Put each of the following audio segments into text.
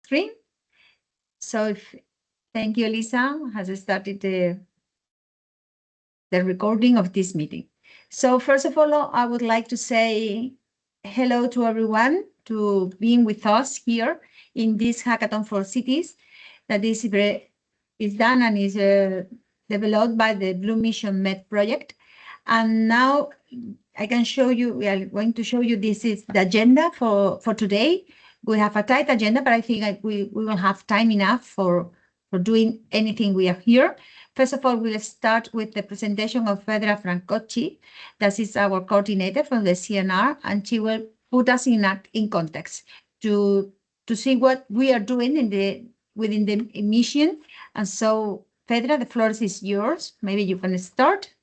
screen. So thank you, Lisa, has started the recording of this meeting. So first of all, I would like to say hello to everyone to being with us here in this Hackathon4Cities that is done and is developed by the BlueMissionMed project. And now I can show you, we are going to show you, this is the agenda for today. We have a tight agenda, but I think we will have time enough for doing anything we are here. First of all, we'll start with the presentation of Fedra Francocci. That is our coordinator from the CNR, and she will put us in context to see what we are doing within the mission. And so, Fedra, the floor is yours. Maybe you can start.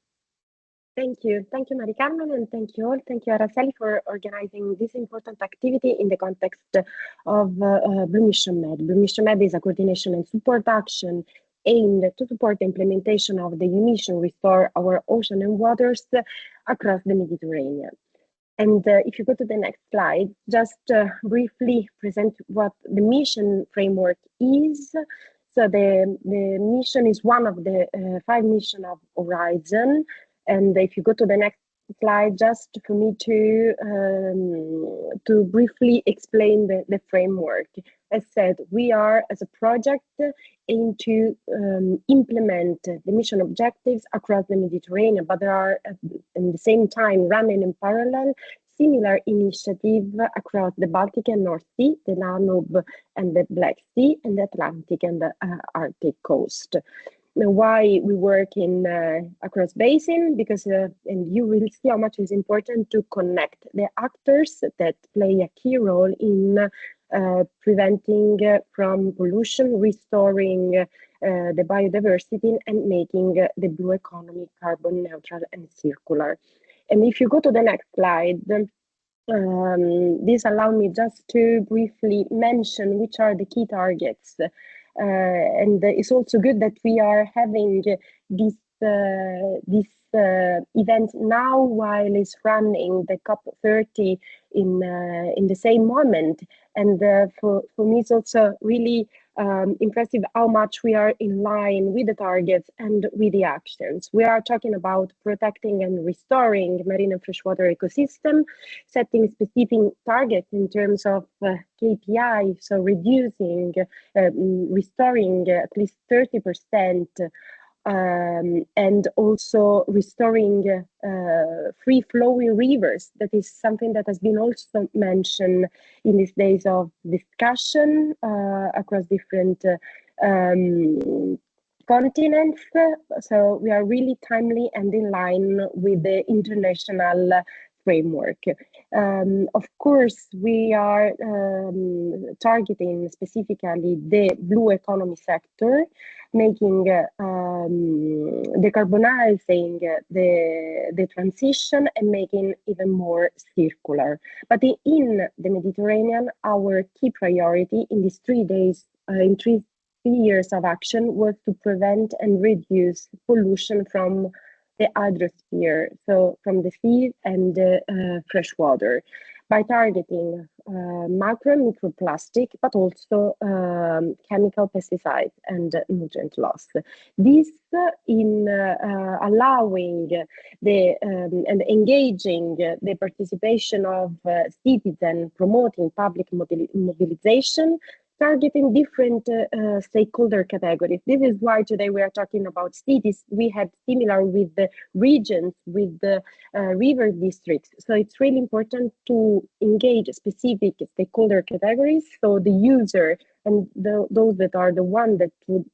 Thank you, Mari Carmen, and thank you all. Thank you, Araceli, for organizing this important activity in the context of BlueMissionMed. BlueMissionMed is a coordination and support action aimed to support the implementation of the mission Restore Our Ocean and Waters across the Mediterranean. And if you go to the next slide, just briefly present what the mission framework is. So the mission is one of the 5 missions of Horizon. And if you go to the next slide, just for me to briefly explain the framework. As said, we are, as a project, aim to implement the mission objectives across the Mediterranean, but there are, at the same time, running in parallel, similar initiatives across the Baltic and North Sea, the Danube and the Black Sea, and the Atlantic and the Arctic coast. Now, why we work in across basin? Because, and you will see how much it's important to connect the actors that play a key role in preventing from pollution, restoring the biodiversity, and making the blue economy carbon neutral and circular. And if you go to the next slide, this allows me just to briefly mention which are the key targets. And it's also good that we are having this event now while it's running the COP30 in the same moment. And for me, it's also really impressive how much we are in line with the targets and with the actions. We are talking about protecting and restoring marine and freshwater ecosystem, setting specific targets in terms of KPI, so reducing, restoring at least 30%, and also restoring free-flowing rivers. That is something that has been also mentioned in these days of discussion across different continents. So we are really timely and in line with the international framework. Of course, we are targeting specifically the blue economy sector, making decarbonizing the transition and making even more circular. But in the Mediterranean, our key priority in these 3 days, in 3 years of action, was to prevent and reduce pollution from the hydrosphere, so from the sea and fresh water, by targeting macro and microplastic, but also chemical pesticides and nutrient loss. This in allowing and engaging the participation of citizens, promoting public mobilization, targeting different stakeholder categories. This is why today we are talking about cities. We have similar with the regions, with the river districts. So it's really important to engage specific stakeholder categories. So the user and those that are the one that would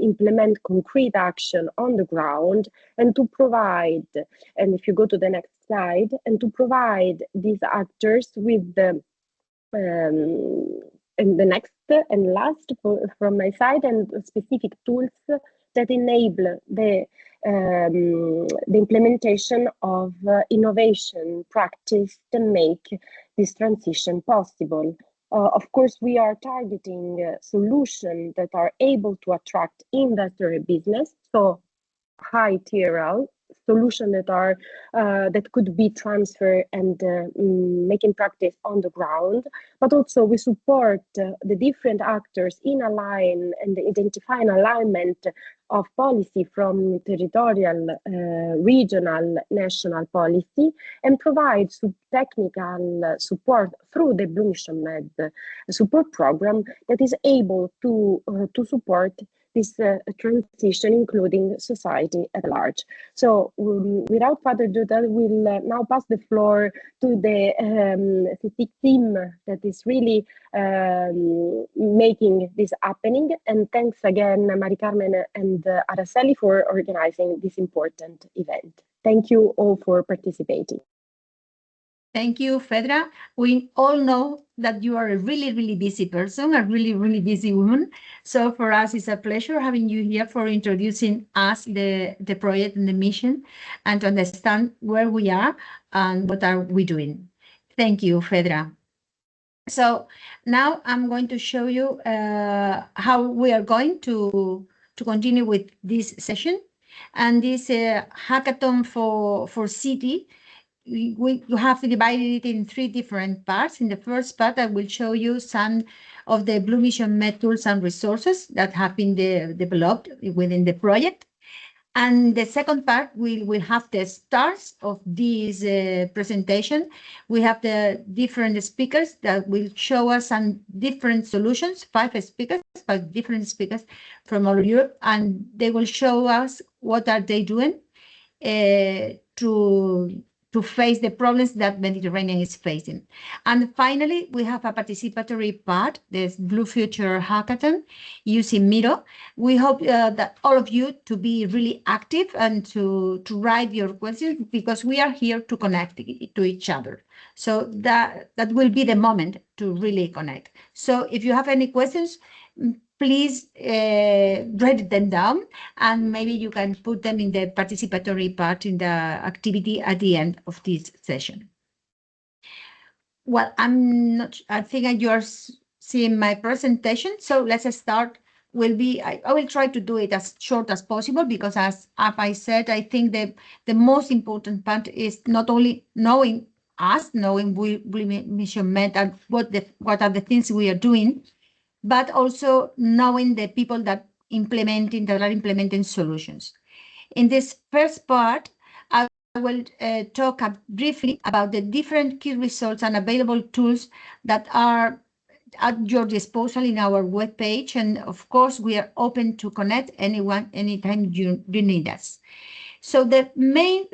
implement concrete action on the ground, and to provide, and if you go to the next slide, and to provide these actors with the and the next and last from my side, and specific tools that enable the implementation of innovation practice to make this transition possible. Of course, we are targeting solutions that are able to attract investor business, so high TRL, solutions that are that could be transferred and making practice on the ground. But also we support the different actors in align and identifying alignment of policy from territorial, regional, national policy, and provide technical support through the BlueMissionMed support program that is able to support this transition, including society at large. So without further ado, I will now pass the floor to the CITIC team that is really making this happening. And thanks again, Mari Carmen and Araceli, for organizing this important event. Thank you all for participating. Thank you, Fedra. We all know that you are a really, really busy person, a really, really busy woman. So for us, it's a pleasure having you here for introducing us the project and the mission and to understand where we are and what are we doing. Thank you, Fedra. So now I'm going to show you how we are going to continue with this session. And this hackathon for city, we have divided it in 3 different parts. In the first part, I will show you some of the BlueMissionMed tools and resources that have been developed within the project. And the second part, we will have the stars of this presentation. We have the different speakers that will show us some different solutions, 5 different speakers from all Europe, and they will show us what are they doing to face the problems that Mediterranean is facing. And finally, we have a participatory part, this Blue Future Hackathon using Miro. We hope that all of you to be really active and to write your questions, because we are here to connect to each other. So that will be the moment to really connect. So if you have any questions, please write them down, and maybe you can put them in the participatory part in the activity at the end of this session. Well, I think you are seeing my presentation, so let's start. I will try to do it as short as possible, because as I said, I think the most important part is not only knowing us, knowing BlueMissionMed and what are the things we are doing, but also knowing the people that are implementing solutions. In this first part, I will talk briefly about the different key results and available tools that are at your disposal in our webpage. And of course, we are open to connect anyone, anytime you need us. So the main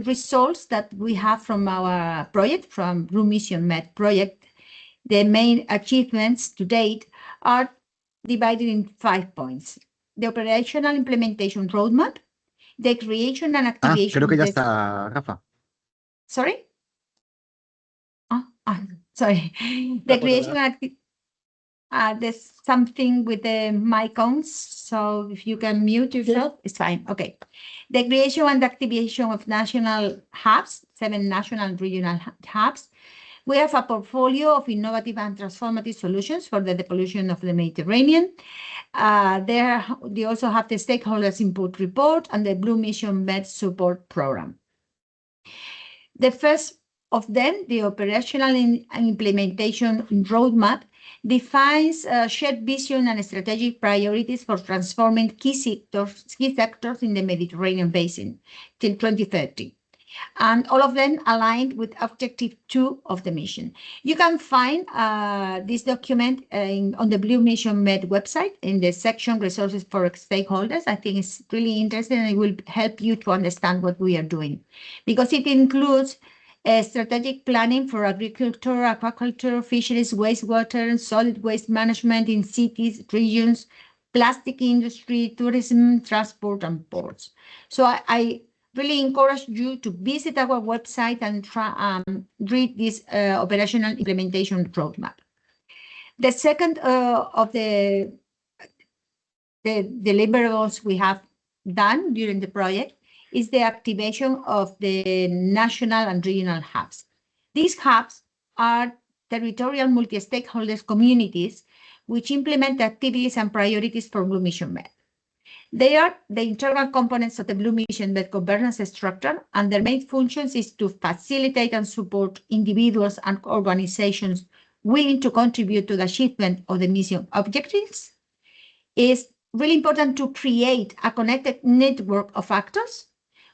results that we have from our project, from BlueMissionMed project, the main achievements to date are divided in 5 points: the operational implementation roadmap, the creation and activation. Creo que ya está, Rafa. Sorry? Sorry. The creation and there's something with the mic on, so if you can mute yourself, it's fine. Okay. The creation and activation of national hubs, 7 national and regional hubs. We have a portfolio of innovative and transformative solutions for the depollution of the Mediterranean. They also have the stakeholders input report and the BlueMissionMed support program. The first of them, the operational and implementation roadmap, defines shared vision and strategic priorities for transforming key sectors in the Mediterranean basin till 2030. And all of them aligned with objective 2 of the mission. You can find this document on the BlueMissionMed website in the section Resources for Stakeholders. I think it's really interesting, and it will help you to understand what we are doing, because it includes strategic planning for agriculture, aquaculture, fisheries, wastewater, and solid waste management in cities, regions, plastic industry, tourism, transport, and ports. So I really encourage you to visit our website and read this operational implementation roadmap. The second of the deliverables we have done during the project is the activation of the national and regional hubs. These hubs are territorial multi-stakeholders communities which implement activities and priorities for BlueMissionMed. They are the internal components of the BlueMissionMed governance structure, and their main functions is to facilitate and support individuals and organizations willing to contribute to the achievement of the mission objectives. It's really important to create a connected network of actors.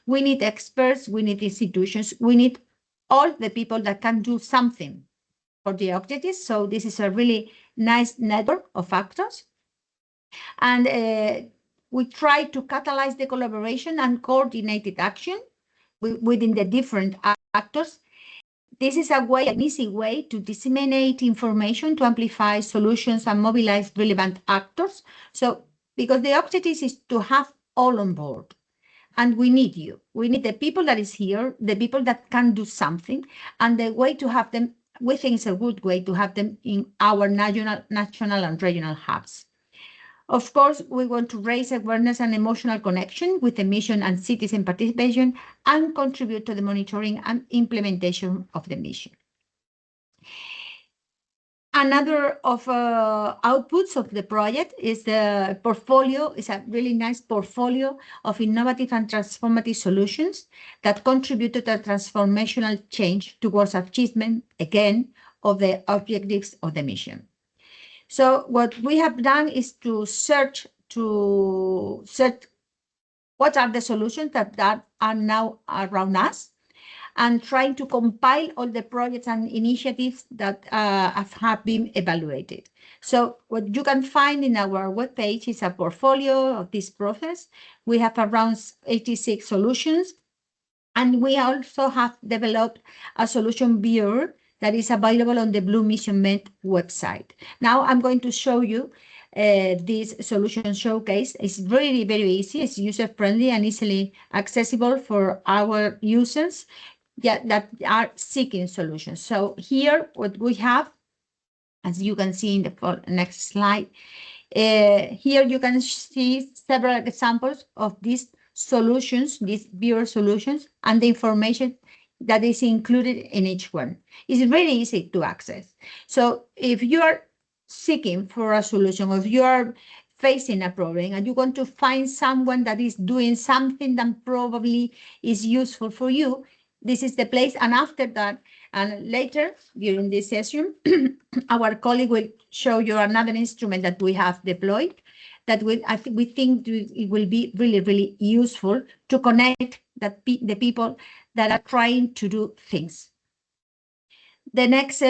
We need experts, we need institutions, we need all the people that can do something for the objectives. So this is a really nice network of actors. And we try to catalyze the collaboration and coordinated action within the different actors. This is a way, an easy way to disseminate information, to amplify solutions and mobilize relevant actors. So, because the objective is to have all on board. And we need you. We need the people that is here, the people that can do something. And the way to have them, we think it's a good way to have them in our national and regional hubs. Of course, we want to raise awareness and emotional connection with the mission and citizen participation and contribute to the monitoring and implementation of the mission. Another of outputs of the project is the portfolio. It's a really nice portfolio of innovative and transformative solutions that contribute to the transformational change towards achievement, again, of the objectives of the mission. So what we have done is to search what are the solutions that are now around us, and trying to compile all the projects and initiatives that have been evaluated. So what you can find in our webpage is a portfolio of this process. We have around 86 solutions, and we also have developed a solution viewer that is available on the BlueMissionMed website. Now I'm going to show you this solution showcase. It's really very easy. It's user-friendly and easily accessible for our users that are seeking solutions. So here what we have, as you can see in the next slide, here you can see several examples of these solutions, these viewer solutions, and the information that is included in each one. It's very easy to access. So if you are seeking for a solution, or if you are facing a problem and you want to find someone that is doing something that probably is useful for you, this is the place. And after that, and later during this session, our colleague will show you another instrument that we have deployed that we think it will be really, really useful to connect the people that are trying to do things. The next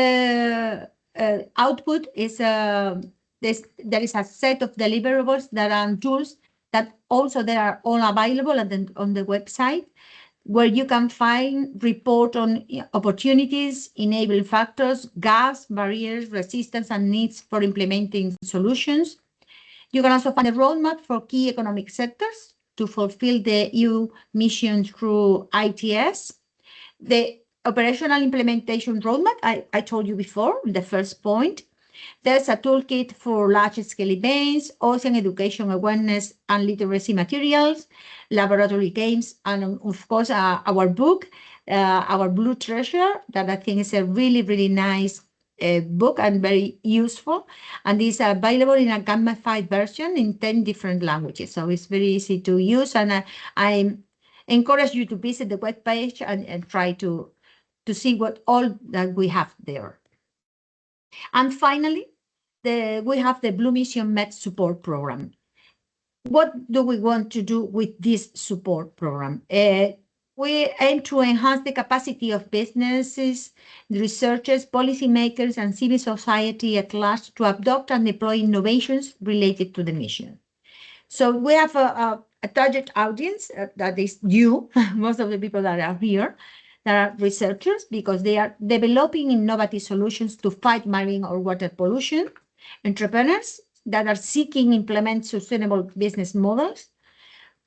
output is there is a set of deliverables that are tools that also they are all available on the website, where you can find report on opportunities, enabling factors, gaps, barriers, resistance, and needs for implementing solutions. You can also find a roadmap for key economic sectors to fulfill the EU mission through ITS. The operational implementation roadmap, I told you before, the first point. There's a toolkit for large-scale events, ocean education awareness and literacy materials, laboratory games, and of course our book, our Blue Treasure, that I think is a really, really nice book and very useful. And it's available in a gamified version in 10 different languages. So it's very easy to use. And I encourage you to visit the webpage and try to see what all that we have there. And finally, we have the BlueMissionMed support program. What do we want to do with this support program? We aim to enhance the capacity of businesses, researchers, policymakers, and civil society at large to adopt and deploy innovations related to the mission. So we have a target audience that is you, most of the people that are here, that are researchers, because they are developing innovative solutions to fight marine or water pollution, entrepreneurs that are seeking implement sustainable business models,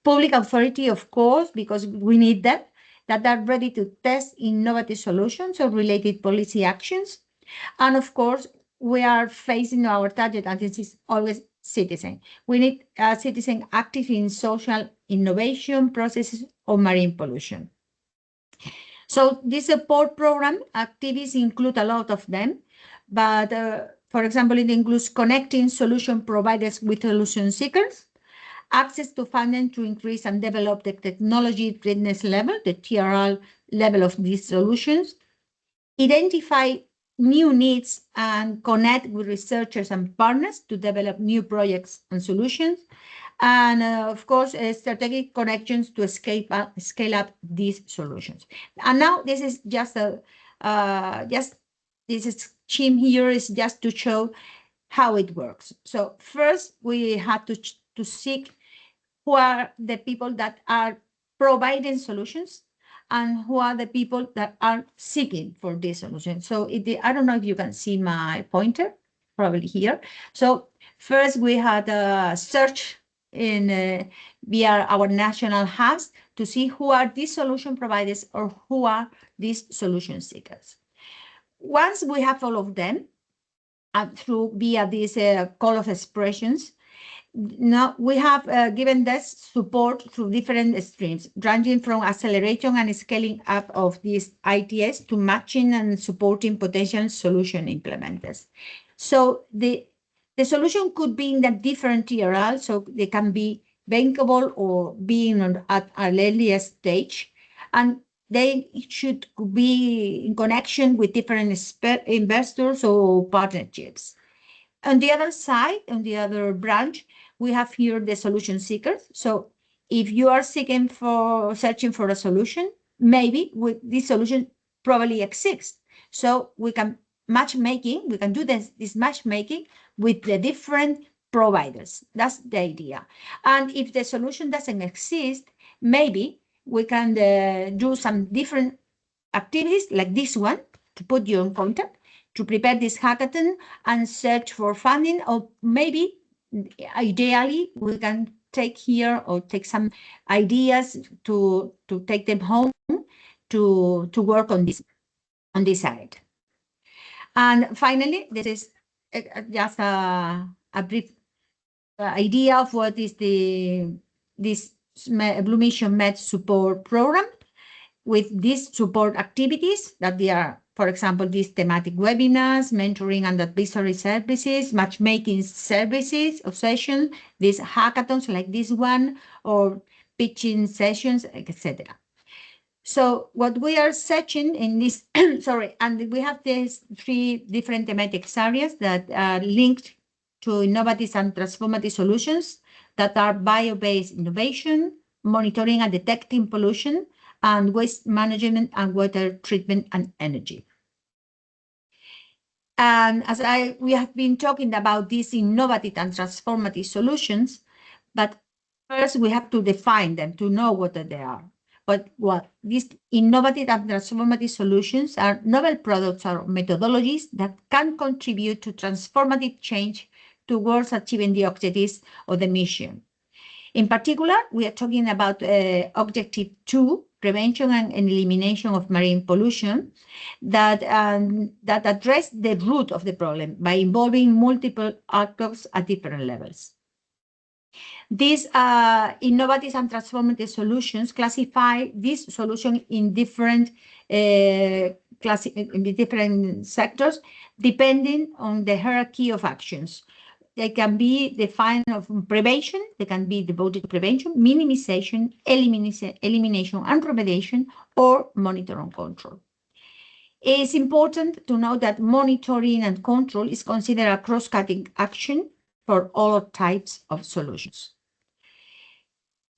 public authority, of course, because we need that are ready to test innovative solutions or related policy actions. And of course, we are facing our target audience is always citizen. We need a citizen active in social innovation processes or marine pollution. So this support program activities include a lot of them, but for example, it includes connecting solution providers with solution seekers, access to funding to increase and develop the technology readiness level, the TRL level of these solutions, identify new needs and connect with researchers and partners to develop new projects and solutions, and of course, strategic connections to scale up these solutions. And now this is just this is scheme here is just to show how it works. So first, we have to seek who are the people that are providing solutions and who are the people that are seeking for this solution. So I don't know if you can see my pointer, probably here. So first we had a search in via our national hubs to see who are these solution providers or who are these solution seekers. Once we have all of them, through via these call of expressions, now we have given this support through different streams, ranging from acceleration and scaling up of these ITS to matching and supporting potential solution implementers. So the solution could be in a different TRL, so they can be bankable or being at an earlier stage, and they should be in connection with different investors or partnerships. On the other side, on the other branch, we have here the solution seekers. So if you are searching for a solution, maybe this solution probably exists. So we can do this matchmaking with the different providers. That's the idea. And if the solution doesn't exist, maybe we can do some different activities like this one to put you in contact, to prepare this hackathon and search for funding, or maybe ideally we can take here or take some ideas to take them home to work on this side. And finally, this is just a brief idea of what is this BlueMissionMed support program, with these support activities that they are, for example, these thematic webinars, mentoring and advisory services, matchmaking services or sessions, these hackathons like this one, or pitching sessions, etc. So what we are searching in this, sorry, and we have these 3 different thematic areas that are linked to innovative and transformative solutions that are bio-based innovation, monitoring and detecting pollution, and waste management and water treatment and energy. And as we have been talking about these innovative and transformative solutions, but first we have to define them to know what they are. But what these innovative and transformative solutions are novel products or methodologies that can contribute to transformative change towards achieving the objectives of the mission. In particular, we are talking about Objective 2, prevention and elimination of marine pollution, that address the root of the problem by involving multiple actors at different levels. These innovative and transformative solutions classify this solution in different sectors, depending on the hierarchy of actions. They can be defined of prevention, they can be devoted to prevention, minimization, elimination and remediation, or monitor and control. It's important to know that monitoring and control is considered a cross-cutting action for all types of solutions.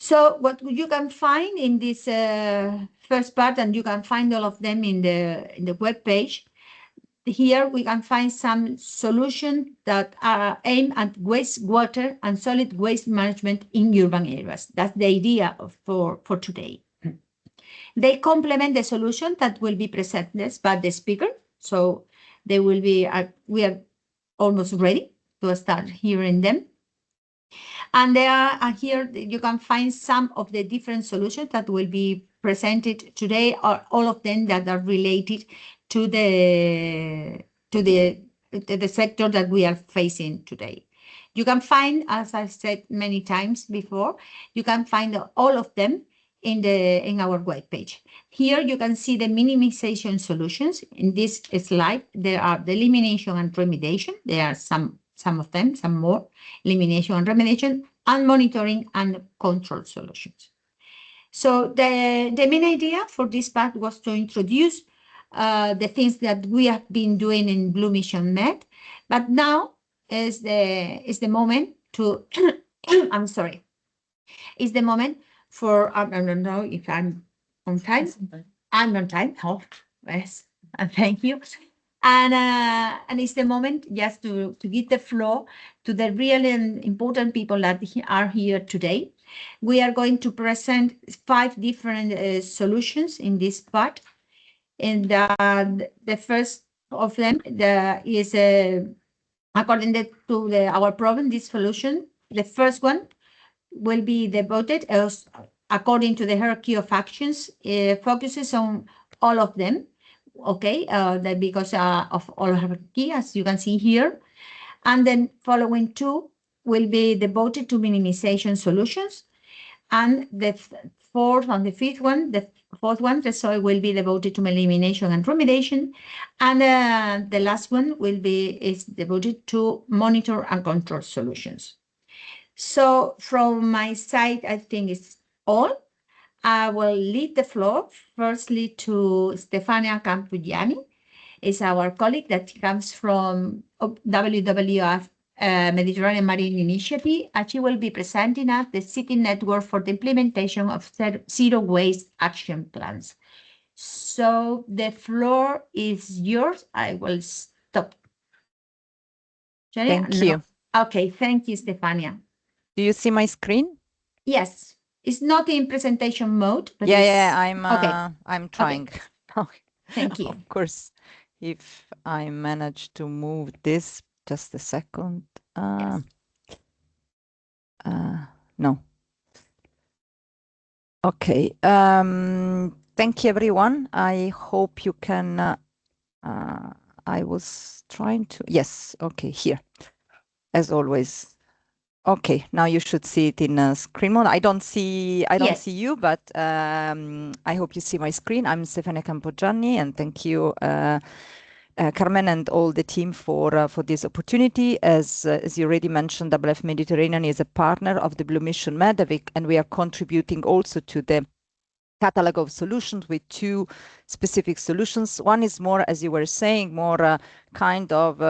So what you can find in this first part, and you can find all of them in the web page, here we can find some solutions that are aimed at wastewater and solid waste management in urban areas. That's the idea for today. They complement the solution that will be presented by the speaker. So they will be, we are almost ready to start hearing them. And here you can find some of the different solutions that will be presented today, or all of them that are related to the sector that we are facing today. You can find, as I said many times before, you can find all of them in our webpage. Here you can see the minimization solutions. In this slide, there are the elimination and remediation. There are some of them, some more. Elimination and remediation and monitoring and control solutions. So the main idea for this part was to introduce the things that we have been doing in Blue Mission Med, but now is the moment to I'm sorry, is the moment for I don't know if I'm on time. I'm on time. Oh, yes, and thank you. And it's the moment just to give the floor to the really important people that are here today. We are going to present 5 different solutions in this part. And the first of them is according to our problem, this solution. The first one will be devoted as according to the hierarchy of actions, focuses on all of them. Okay, that because of all hierarchy, as you can see here. And then following 2 will be devoted to minimization solutions. And the fourth and the fifth one, the fourth one, the soil will be devoted to elimination and remediation. And the last one is devoted to monitor and control solutions. So from my side, I think it's all. I will lead the floor firstly to Stefania Campugiani. Is our colleague that comes from WWF Mediterranean Marine Initiative, and she will be presenting us the city network for the implementation of zero waste action plans. So the floor is yours. I will stop. Jenny? Thank you. Okay, thank you, Stefania. Do you see my screen? Yes, it's not in presentation mode, but I'm trying. Okay. Thank you. Of course, if I manage to move this, just a second. Yes. No. Okay. Thank you, everyone. I hope you can. I was trying to. Yes. Okay. Here, as always. Okay, now you should see it in screen mode. I don't see you, but I hope you see my screen. I'm Stefania Campogianni, and thank you, Carmen, and all the team for this opportunity. As you already mentioned, WWF Mediterranean is a partner of the Blue Mission Med, and we are contributing also to the catalog of solutions with 2 specific solutions. One is more, as you were saying, more kind of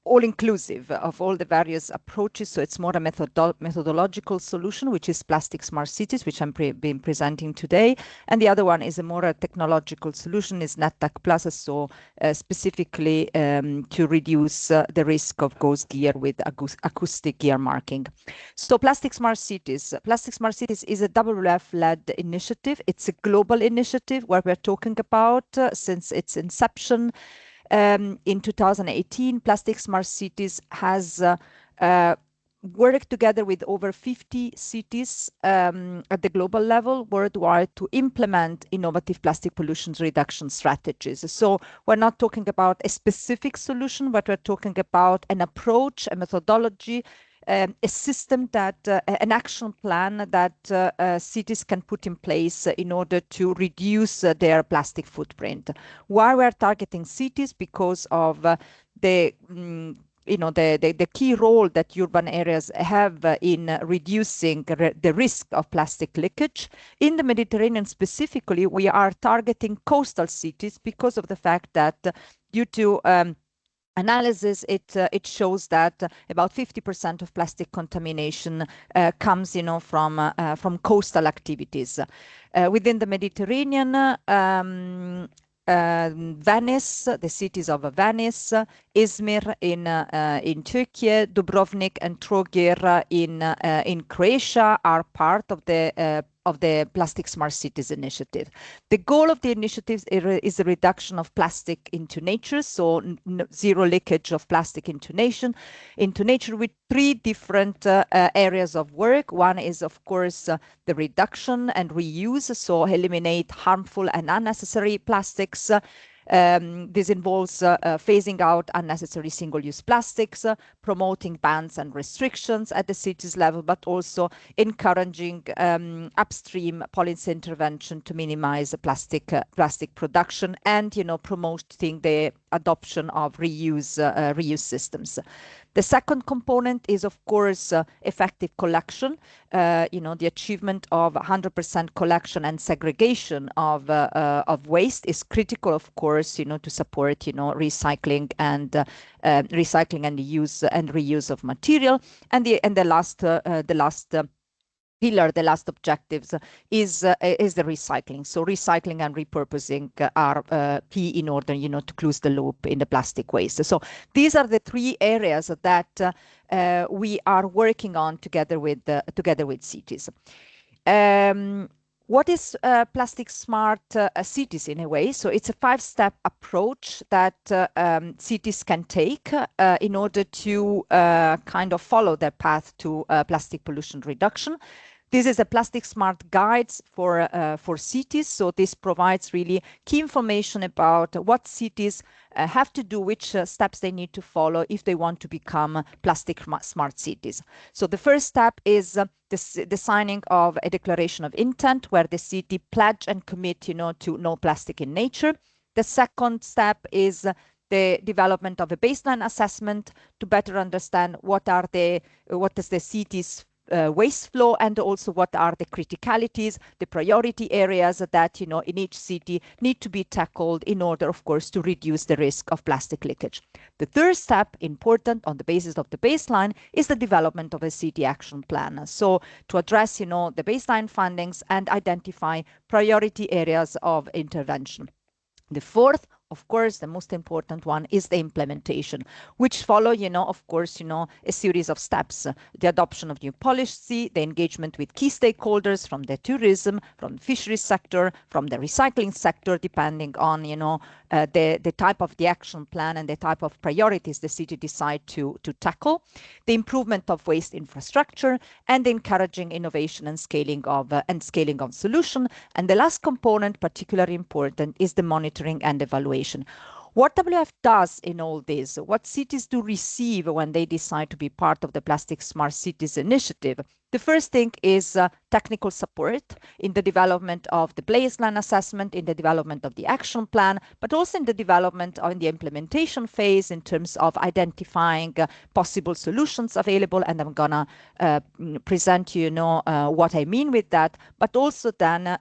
all-inclusive of all the various approaches. So it's more a methodological solution, which is Plastic Smart Cities, which I'm been presenting today. And the other one is a more technological solution, is NetTech Plus, so specifically to reduce the risk of ghost gear with acoustic gear marking. So Plastic Smart Cities. Plastic Smart Cities is a WWF-led initiative. It's a global initiative where we're talking about since its inception. In 2018, Plastic Smart Cities has worked together with over 50 cities at the global level worldwide to implement innovative plastic pollution reduction strategies. So we're not talking about a specific solution, but we're talking about an approach, a methodology, a system that an action plan that cities can put in place in order to reduce their plastic footprint. Why we're targeting cities? Because of the key role that urban areas have in reducing the risk of plastic leakage. In the Mediterranean specifically, we are targeting coastal cities because of the fact that due to analysis, it shows that about 50% of plastic contamination comes, from coastal activities. Within the Mediterranean, Venice, the cities of Venice, Izmir in Turkey, Dubrovnik and Trogir in Croatia are part of the Plastic Smart Cities initiative. The goal of the initiative is the reduction of plastic into nature, so zero leakage of plastic into nature with 3 different areas of work. One is, of course, the reduction and reuse, so eliminate harmful and unnecessary plastics. This involves phasing out unnecessary single-use plastics, promoting bans and restrictions at the city's level, but also encouraging upstream policy intervention to minimize plastic production and, promoting the adoption of reuse systems. The second component is, of course, effective collection. The achievement of 100% collection and segregation of waste is critical, of course, to support, recycling and the use and reuse of material. And the last pillar, the last objectives is the recycling. So recycling and repurposing are key in order, to close the loop in the plastic waste. So these are the three areas that we are working on together with cities. What is plastic smart cities in a way? So it's a 5-step approach that cities can take in order to kind of follow their path to plastic pollution reduction. This is a plastic smart guides for cities. So this provides really key information about what cities have to do, which steps they need to follow if they want to become plastic smart cities. So the first step is the signing of a declaration of intent where the city pledge and commit, to no plastic in nature. The second step is the development of a baseline assessment to better understand what is the city's waste flow, and also what are the criticalities, the priority areas that, in each city need to be tackled in order, of course, to reduce the risk of plastic leakage. The third step, important on the basis of the baseline, is the development of a city action plan. So to address, the baseline findings and identify priority areas of intervention. The fourth, of course, the most important one is the implementation, which follow, of course, a series of steps. The adoption of new policy, the engagement with key stakeholders from the tourism, from the fisheries sector, from the recycling sector, depending on, the type of the action plan and the type of priorities the city decide to tackle. The improvement of waste infrastructure and encouraging innovation and scaling of solution. And the last component, particularly important, is the monitoring and evaluation. What WF does in all this, what cities do receive when they decide to be part of the Plastic Smart Cities initiative. The first thing is technical support in the development of the baseline assessment, in the development of the action plan, but also in the development or in the implementation phase in terms of identifying possible solutions available. And I'm gonna present you, what I mean with that, but also then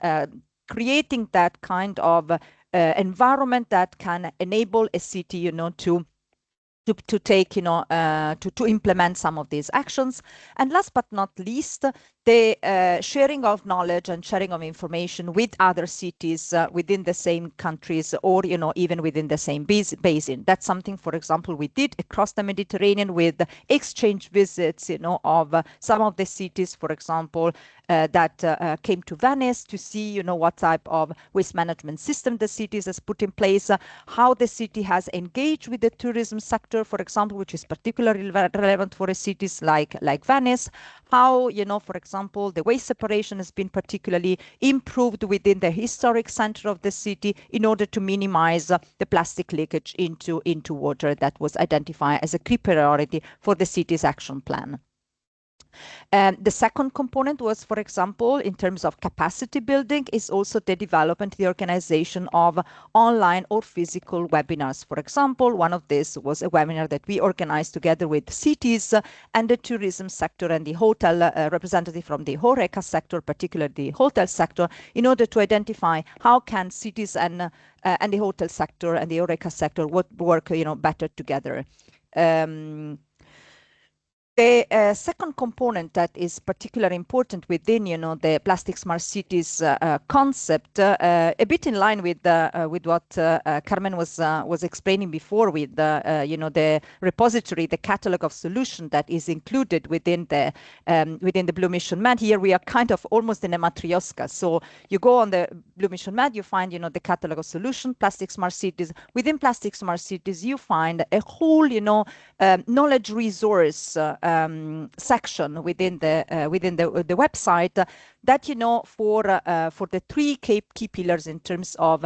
creating that kind of environment that can enable a city, to take, to implement some of these actions. And last but not least, the sharing of knowledge and sharing of information with other cities within the same countries, or, even within the same basin. That's something, for example, we did across the Mediterranean with exchange visits, of some of the cities, for example, that came to Venice to see, what type of waste management system the cities has put in place, how the city has engaged with the tourism sector, for example, which is particularly relevant for cities like Venice, how, for example, the waste separation has been particularly improved within the historic center of the city in order to minimize the plastic leakage into water that was identified as a key priority for the city's action plan. The second component was, for example, in terms of capacity building, is also the development, the organization of online or physical webinars. For example, one of these was a webinar that we organized together with cities and the tourism sector and the hotel representative from the HoReCa sector, particularly the hotel sector, in order to identify how can cities and the hotel sector and the HoReCa sector would work, better together. The second component that is particularly important within, the Plastic Smart Cities concept, a bit in line with what Carmen was explaining before, with the repository, the catalog of solution that is included within the BlueMissionMed. Here we are kind of almost in a matryoshka. So you go on the BlueMissionMed, you find, the catalog of solution, Plastic Smart Cities. Within Plastic Smart Cities, you find a whole, knowledge resource section within the website that, you know, for the three key pillars in terms of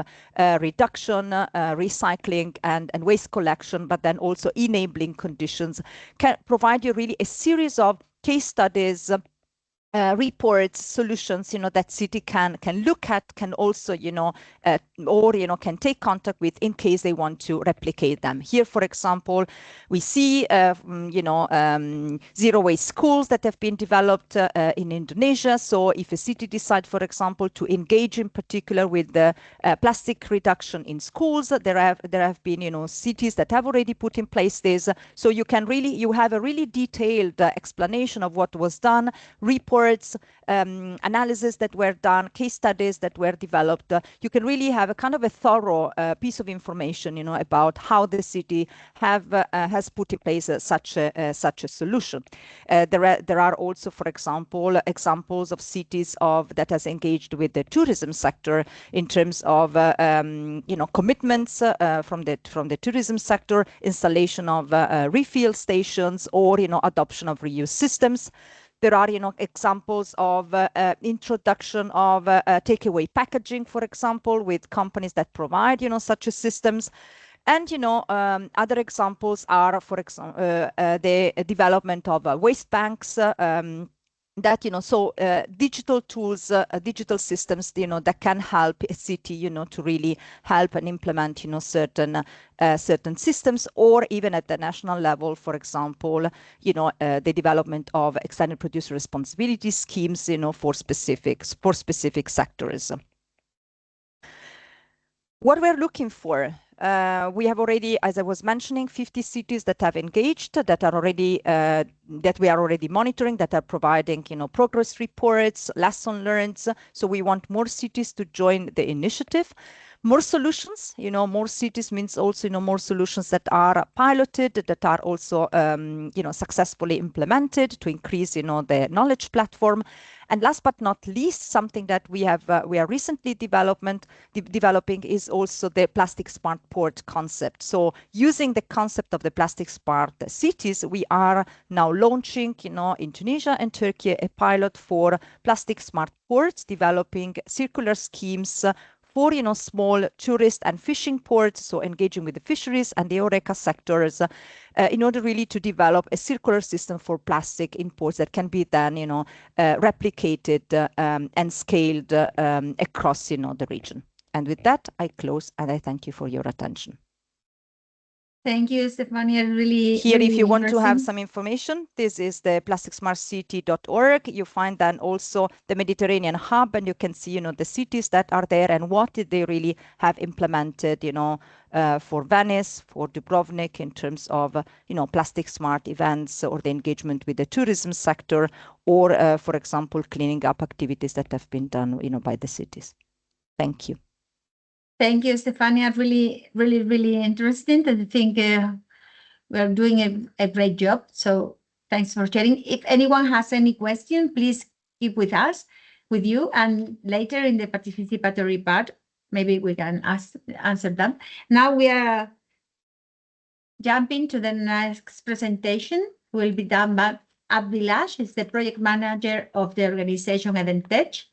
reduction, recycling, and waste collection, but then also enabling conditions, can provide you really a series of case studies, reports, solutions, you know, that city can look at, can also, you know, or, you know, can take contact with in case they want to replicate them. Here, for example, we see, you know, zero waste schools that have been developed in Indonesia. So if a city decides, for example, to engage in particular with the plastic reduction in schools, there have been, you know, cities that have already put in place this. So you have a really detailed explanation of what was done, reports, analysis that were done, case studies that were developed. You can really have a kind of a thorough piece of information, you know, about how the city has put in place such a solution. There are also, for example, examples of cities that has engaged with the tourism sector in terms of you know, commitments from the tourism sector, installation of refill stations, or, you know, adoption of reuse systems. There are, you know, examples of introduction of takeaway packaging, for example, with companies that provide, you know, such systems. And, you know, other examples are, for example, the development of waste banks, that, you know, so digital tools, digital systems, you know, that can help a city, you know, to really help and implement, you know, certain systems, or even at the national level, for example, you know, the development of extended producer responsibility schemes, you know, for specific sectors. What we're looking for, we have already, as I was mentioning, 50 cities that have engaged, that are already that we are already monitoring, that are providing, you know, progress reports, lesson learned. So we want more cities to join the initiative. More solutions, you know, more cities means also, you know, more solutions that are piloted, that are also, you know, successfully implemented to increase, you know, the knowledge platform. And last but not least, something that we are recently developing is also the plastic smart port concept. So using the concept of the plastic smart cities, we are now launching, you know, in Tunisia and Turkey, a pilot for plastic smart ports, developing circular schemes for, you know, small tourist and fishing ports, so engaging with the fisheries and the HoReCa sectors, in order really to develop a circular system for plastic imports that can be then, you know, replicated and scaled across, you know, the region. And with that, I close, and I thank you for your attention. Thank you, Stefania. Really, here, really if you want to have interesting. some information, this is the plasticsmartcity.org. You find then also the Mediterranean hub, and you can see, you know, the cities that are there and what did they really have implemented, you know, for Venice, for Dubrovnik, in terms of, you know, plastic smart events or the engagement with the tourism sector, or, for example, cleaning up activities that have been done, you know, by the cities. Thank you. Thank you, Stefania. Really, really, really interesting. And I think we're doing a great job. So thanks for sharing. If anyone has any question, please keep with you. And later in the participatory part, maybe we can answer them. Now we are jumping to the next presentation. Will be done by Abdilash, is the project manager of the organization Edentech.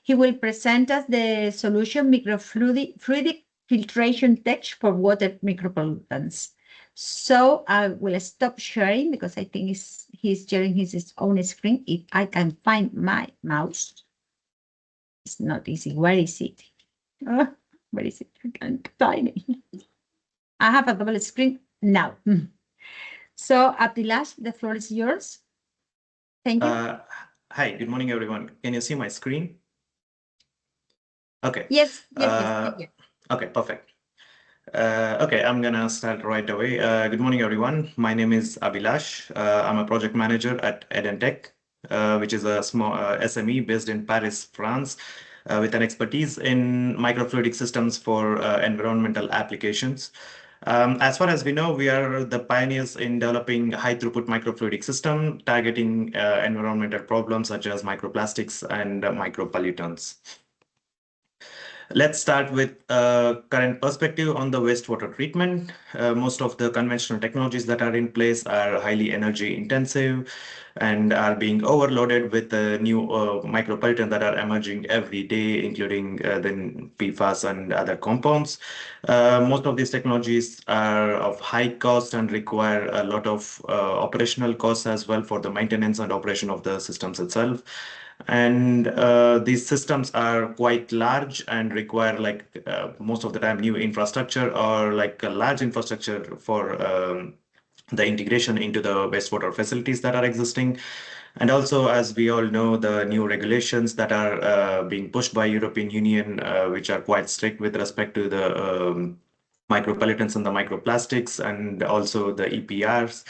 He will present us the solution microfluidic filtration tech for water micropollutants. So I will stop sharing because I think he's sharing his own screen. If I can find my mouse, it's not easy. Where is it? Where is it? I can't find it. I have a double screen now. So Abdilash, the floor is yours. Thank you. Hi, good morning, everyone. Can you see my screen? Okay. Yes. Thank you. Okay, perfect. Okay, I'm gonna start right away. Good morning, everyone. My name is Abhilash. I'm a project manager at Edentech, which is a small SME based in Paris, France, with an expertise in microfluidic systems for environmental applications. As far as we know, we are the pioneers in developing high-throughput microfluidic system targeting environmental problems such as microplastics and micropollutants. Let's start with current perspective on the wastewater treatment. Most of the conventional technologies that are in place are highly energy intensive and are being overloaded with the new micropollutants that are emerging every day, including the PFAS and other compounds. Most of these technologies are of high cost and require a lot of operational costs as well for the maintenance and operation of the systems itself. And these systems are quite large and require most of the time new infrastructure or like a large infrastructure for the integration into the wastewater facilities that are existing. And also, as we all know, the new regulations that are being pushed by European Union, which are quite strict with respect to the micropollutants and the microplastics, and also the EPRs,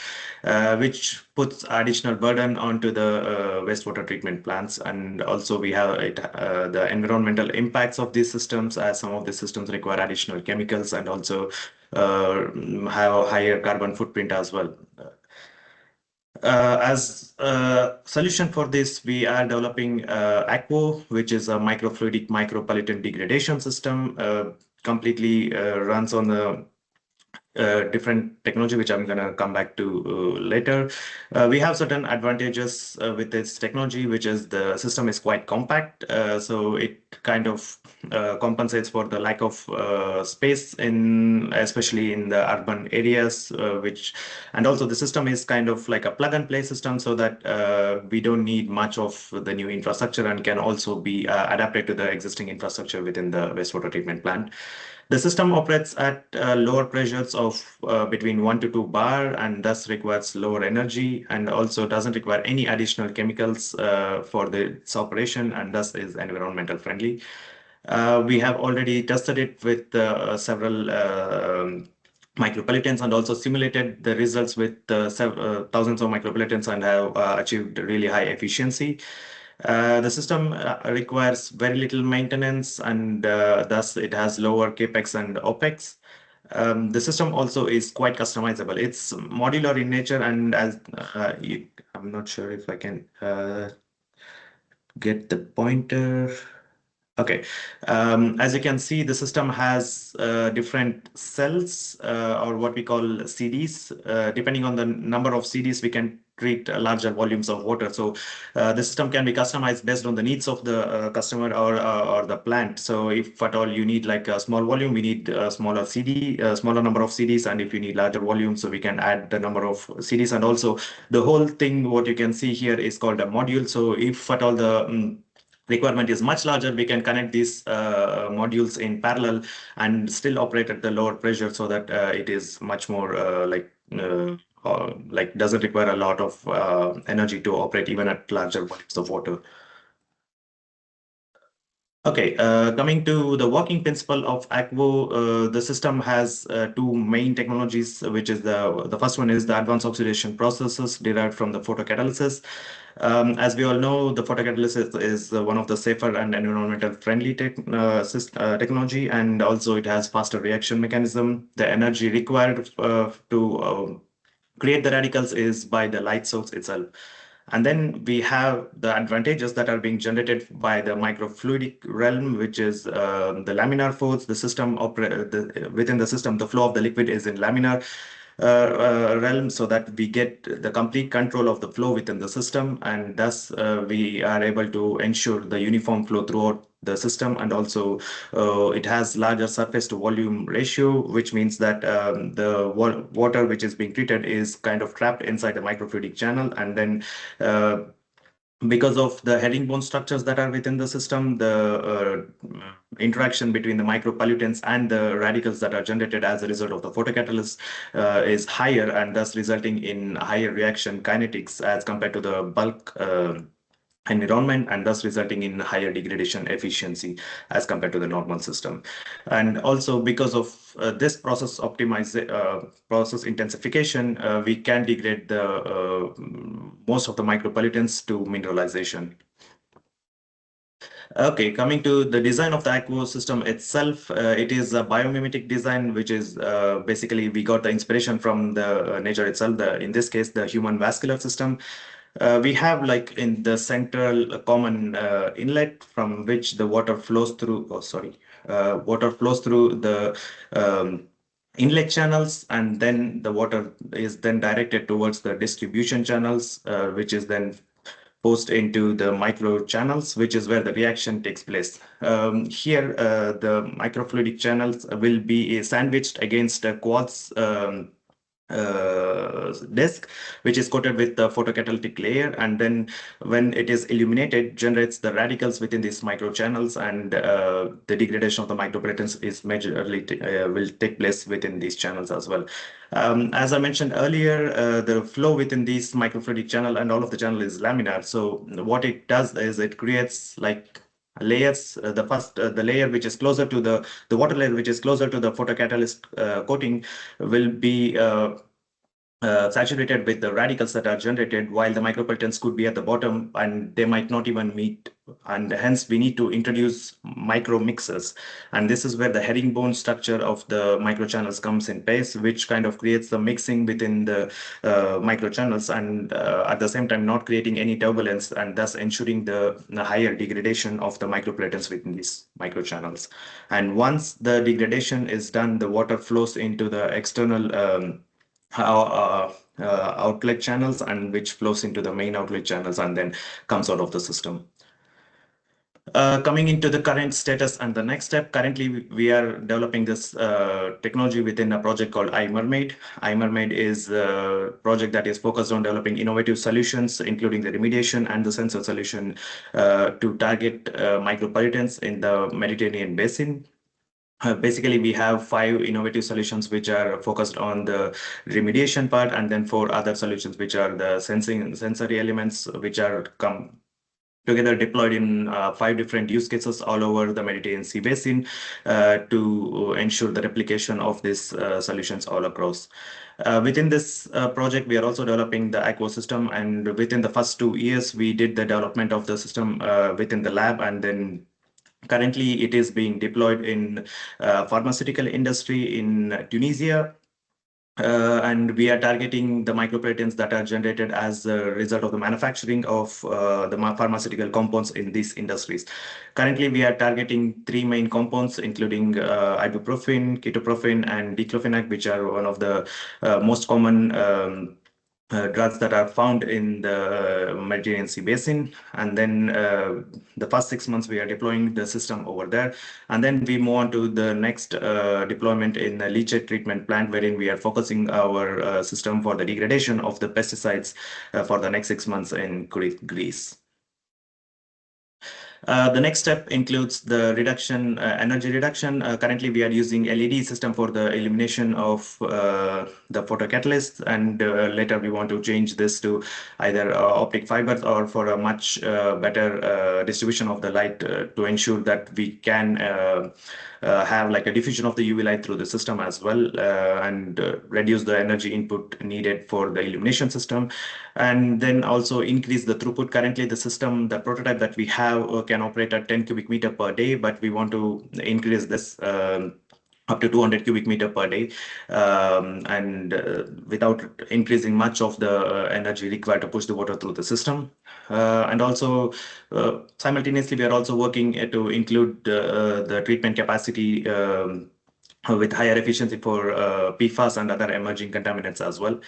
which puts additional burden onto the wastewater treatment plants. And also we have the environmental impacts of these systems, as some of the systems require additional chemicals and also have a higher carbon footprint as well. As a solution for this, we are developing Aquo, which is a microfluidic micropollutant degradation system, completely runs on the different technology, which I'm going to come back to later. We have certain advantages with this technology, which is the system is quite compact. So it kind of compensates for the lack of space especially in the urban areas, and also the system is kind of like a plug and play system, so that we don't need much of the new infrastructure and can also be adapted to the existing infrastructure within the wastewater treatment plant. The system operates at lower pressures of between 1 to 2 bar, and thus requires lower energy, and also doesn't require any additional chemicals for its operation, and thus is environmental friendly. We have already tested it with several micropollutants and also simulated the results with thousands of micropollutants and have achieved really high efficiency. The system requires very little maintenance, and thus it has lower capex and opex. The system also is quite customizable. It's modular in nature, and as I'm not sure if I can get the pointer. Okay, as you can see, the system has different cells or what we call CDs. Depending on the number of CDs, we can treat larger volumes of water. So the system can be customized based on the needs of the customer or the plant. So if at all you need like a small volume, we need a smaller number of CDs. And if you need larger volume, so we can add the number of CDs. And also the whole thing, what you can see here is called a module. So if at all the requirement is much larger, we can connect these modules in parallel and still operate at the lower pressure, so that it is much more doesn't require a lot of energy to operate even at larger volumes of water. Okay, coming to the working principle of Aquo, the system has two main technologies, which is the first one is the advanced oxidation processes derived from the photocatalysis. As we all know, the photocatalysis is one of the safer and environmental friendly technology, and also it has faster reaction mechanism. The energy required to create the radicals is by the light source itself. And then we have the advantages that are being generated by the microfluidic realm, which is the laminar force. The system within the system, the flow of the liquid is in laminar realm, so that we get the complete control of the flow within the system, and thus we are able to ensure the uniform flow throughout the system. And also it has larger surface to volume ratio, which means that the water which is being treated is kind of trapped inside the microfluidic channel, and then because of the herringbone structures that are within the system, the interaction between the micropollutants and the radicals that are generated as a result of the photocatalyst is higher, and thus resulting in higher reaction kinetics as compared to the bulk environment, and thus resulting in higher degradation efficiency as compared to the normal system. And also because of this process process intensification, we can degrade the most of the micropollutants to mineralization. Okay, coming to the design of the Aquo system itself, it is a biomimetic design, which is basically we got the inspiration from the nature itself, in this case, the human vascular system. We have like in the central common inlet from which the water flows through. Oh, sorry. water flows through the inlet channels, and then the water is then directed towards the distribution channels, which is then forced into the micro channels, which is where the reaction takes place. Here, the microfluidic channels will be sandwiched against a quartz disk, which is coated with the photocatalytic layer, and then when it is illuminated, generates the radicals within these microchannels, and the degradation of the micropollutants is majorly will take place within these channels as well. As I mentioned earlier, the flow within these microfluidic channel and all of the channel is laminar. So what it does is it creates like layers. The layer which is closer to the water layer, which is closer to the photocatalyst coating, will be saturated with the radicals that are generated, while the micropollutants could be at the bottom and they might not even meet, and hence we need to introduce micro mixers. And this is where the herringbone structure of the microchannels comes in place, which kind of creates the mixing within the microchannels, and at the same time not creating any turbulence, and thus ensuring the higher degradation of the micropollutants within these microchannels. And once the degradation is done, the water flows into the external outlet channels, and which flows into the main outlet channels and then comes out of the system. Coming into the current status and the next step, currently we are developing this technology within a project called iMermaid. iMermaid is a project that is focused on developing innovative solutions, including the remediation and the sensor solution to target micropollutants in the Mediterranean basin. Basically, we have 5 innovative solutions which are focused on the remediation part, and then 4 other solutions which are the sensory elements, which are together deployed in 5 different use cases all over the Mediterranean Sea basin to ensure the replication of these solutions all across. Within this project, we are also developing the aqua system, and within the first 2 years, we did the development of the system within the lab, and then currently, it is being deployed in pharmaceutical industry in Tunisia. And we are targeting the micropollutants that are generated as a result of the manufacturing of the pharmaceutical compounds in these industries. Currently, we are targeting 3 main compounds, including ibuprofen, ketoprofen, and diclofenac, which are one of the most common drugs that are found in the Mediterranean Sea basin. And then the first 6 months we are deploying the system over there, and then we move on to the next deployment in a leachate treatment plant, wherein we are focusing our system for the degradation of the pesticides for the next 6 months in Greece. The next step includes the reduction, energy reduction. Currently, we are using LED system for the illumination of the photocatalysts, and later we want to change this to either optic fibers or for a much better distribution of the light to ensure that we can have like a diffusion of the UV light through the system as well, and reduce the energy input needed for the illumination system, and then also increase the throughput. Currently, the system, the prototype that we have can operate at 10 cubic meter per day, but we want to increase this up to 200 cubic meter per day, and without increasing much of the energy required to push the water through the system. And also simultaneously, we are also working to include the treatment capacity with higher efficiency for PFAS and other emerging contaminants as well.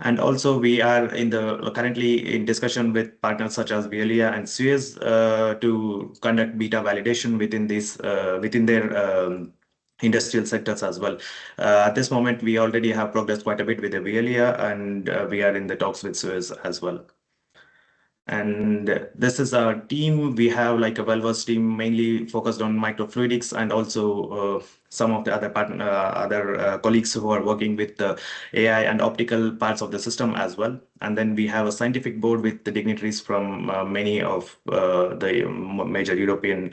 And also, we are currently in discussion with partners such as Veolia and Suez to conduct beta validation within their industrial sectors as well. At this moment, we already have progressed quite a bit with the Veolia, and we are in the talks with Suez as well. And this is our team. We have like a well-versed team mainly focused on microfluidics, and also some of the other colleagues who are working with the AI and optical parts of the system as well. And then we have a scientific board with the dignitaries from many of the major European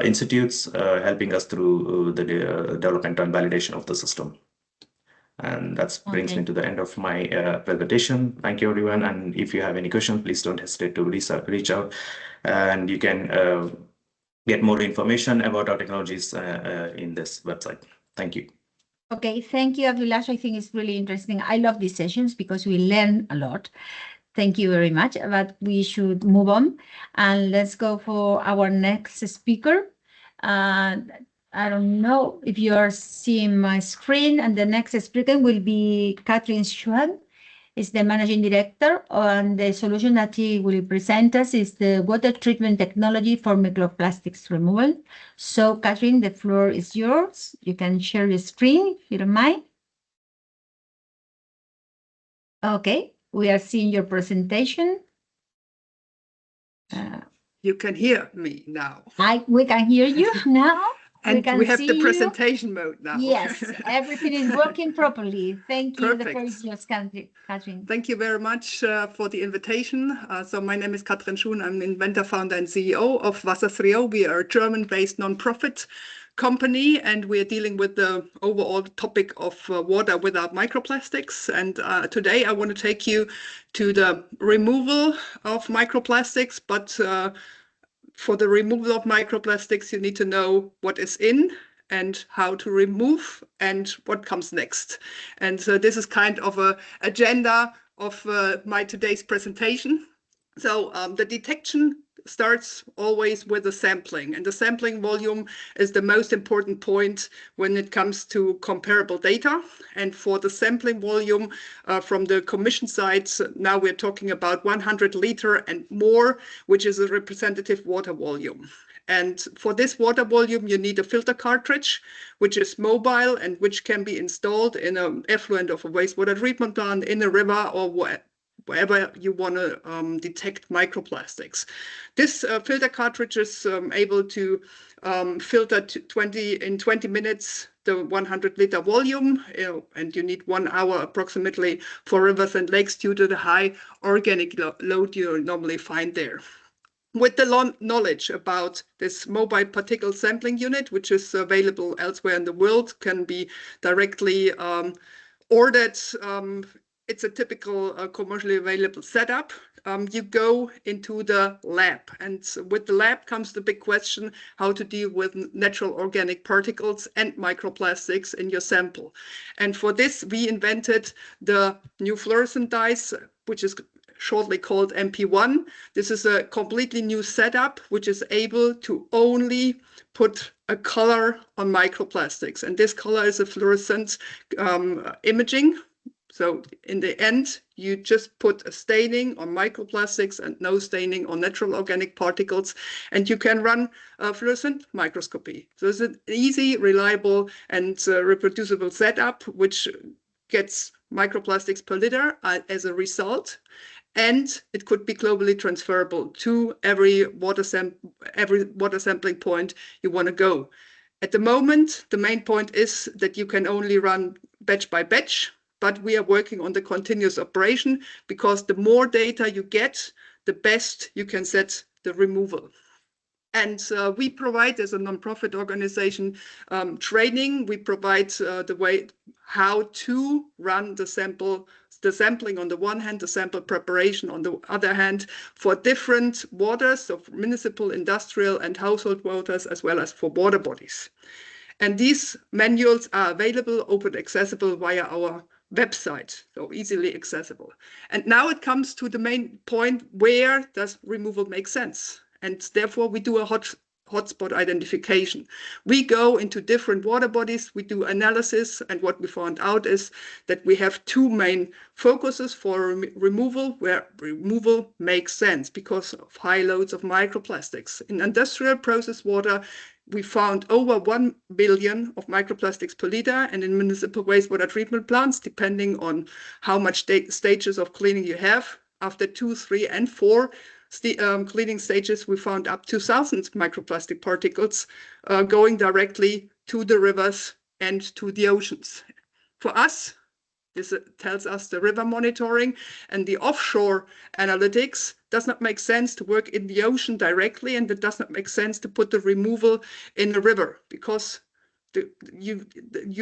institutes helping us through the development and validation of the system. And that brings me to the end of my presentation. Thank you, everyone. And if you have any questions, please don't hesitate to reach out, and you can get more information about our technologies in this website. Thank you. Okay, thank you, Abdullah. I think it's really interesting. I love these sessions because we learn a lot. Thank you very much. But we should move on, and let's go for our next speaker. I don't know if you are seeing my screen, and the next speaker will be Catherine Schwab, is the managing director, and the solution that he will present us is the water treatment technology for microplastics removal. So, Catherine, the floor is yours. You can share your screen if you don't mind. Okay, we are seeing your presentation. You can hear me now. We can hear you now. And we have the presentation mode now. Yes, everything is working properly. Thank you. Perfect. The floor is yours, Catherine. Thank you very much for the invitation. So my name is Katrin Schuhn. I'm inventor, founder, and CEO of Wasser3o. We are a German-based non-profit company, and we are dealing with the overall topic of water without microplastics. And today I want to take you to the removal of microplastics, but for the removal of microplastics, you need to know what is in and how to remove and what comes next. And so this is kind of an agenda of my today's presentation. So the detection starts always with the sampling, and the sampling volume is the most important point when it comes to comparable data. And for the sampling volume from the Commission side, now we're talking about 100 liter and more, which is a representative water volume. And for this water volume, you need a filter cartridge, which is mobile and which can be installed in an effluent of a wastewater treatment plant, in a river, or wherever you want to detect microplastics. This filter cartridge is able to filter in 20 minutes the 100 liter volume, and you need 1 hour approximately for rivers and lakes due to the high organic load you normally find there. With the knowledge about this mobile particle sampling unit, which is available elsewhere in the world, can be directly ordered. It's a typical commercially available setup. You go into the lab, and with the lab comes the big question how to deal with natural organic particles and microplastics in your sample. And for this, we invented the new fluorescent dyes, which is shortly called MP1. This is a completely new setup, which is able to only put a color on microplastics. And this color is a fluorescent imaging. So in the end, you just put a staining on microplastics and no staining on natural organic particles, and you can run fluorescent microscopy. So it's an easy, reliable, and reproducible setup, which gets microplastics per liter as a result. And it could be globally transferable to every water sampling point you want to go. At the moment, the main point is that you can only run batch by batch, but we are working on the continuous operation, because the more data you get, the best you can set the removal. And we provide, as a nonprofit organization, training. We provide the way how to run the sampling on the one hand, the sample preparation on the other hand, for different waters, so for municipal, industrial, and household waters, as well as for water bodies. And these manuals are available, open accessible via our website, so easily accessible. And now it comes to the main point: where does removal make sense? And therefore we do a hotspot identification. We go into different water bodies, we do analysis, and what we found out is that we have 2 main focuses for removal, where removal makes sense because of high loads of microplastics. In industrial process water, we found over 1 billion of microplastics per liter, and in municipal wastewater treatment plants, depending on how much stages of cleaning you have, after 2, 3, and 4 cleaning stages, we found up to 1,000 microplastic particles going directly to the rivers and to the oceans. For us, this tells us the river monitoring and the offshore analytics does not make sense to work in the ocean directly, and it does not make sense to put the removal in the river, because you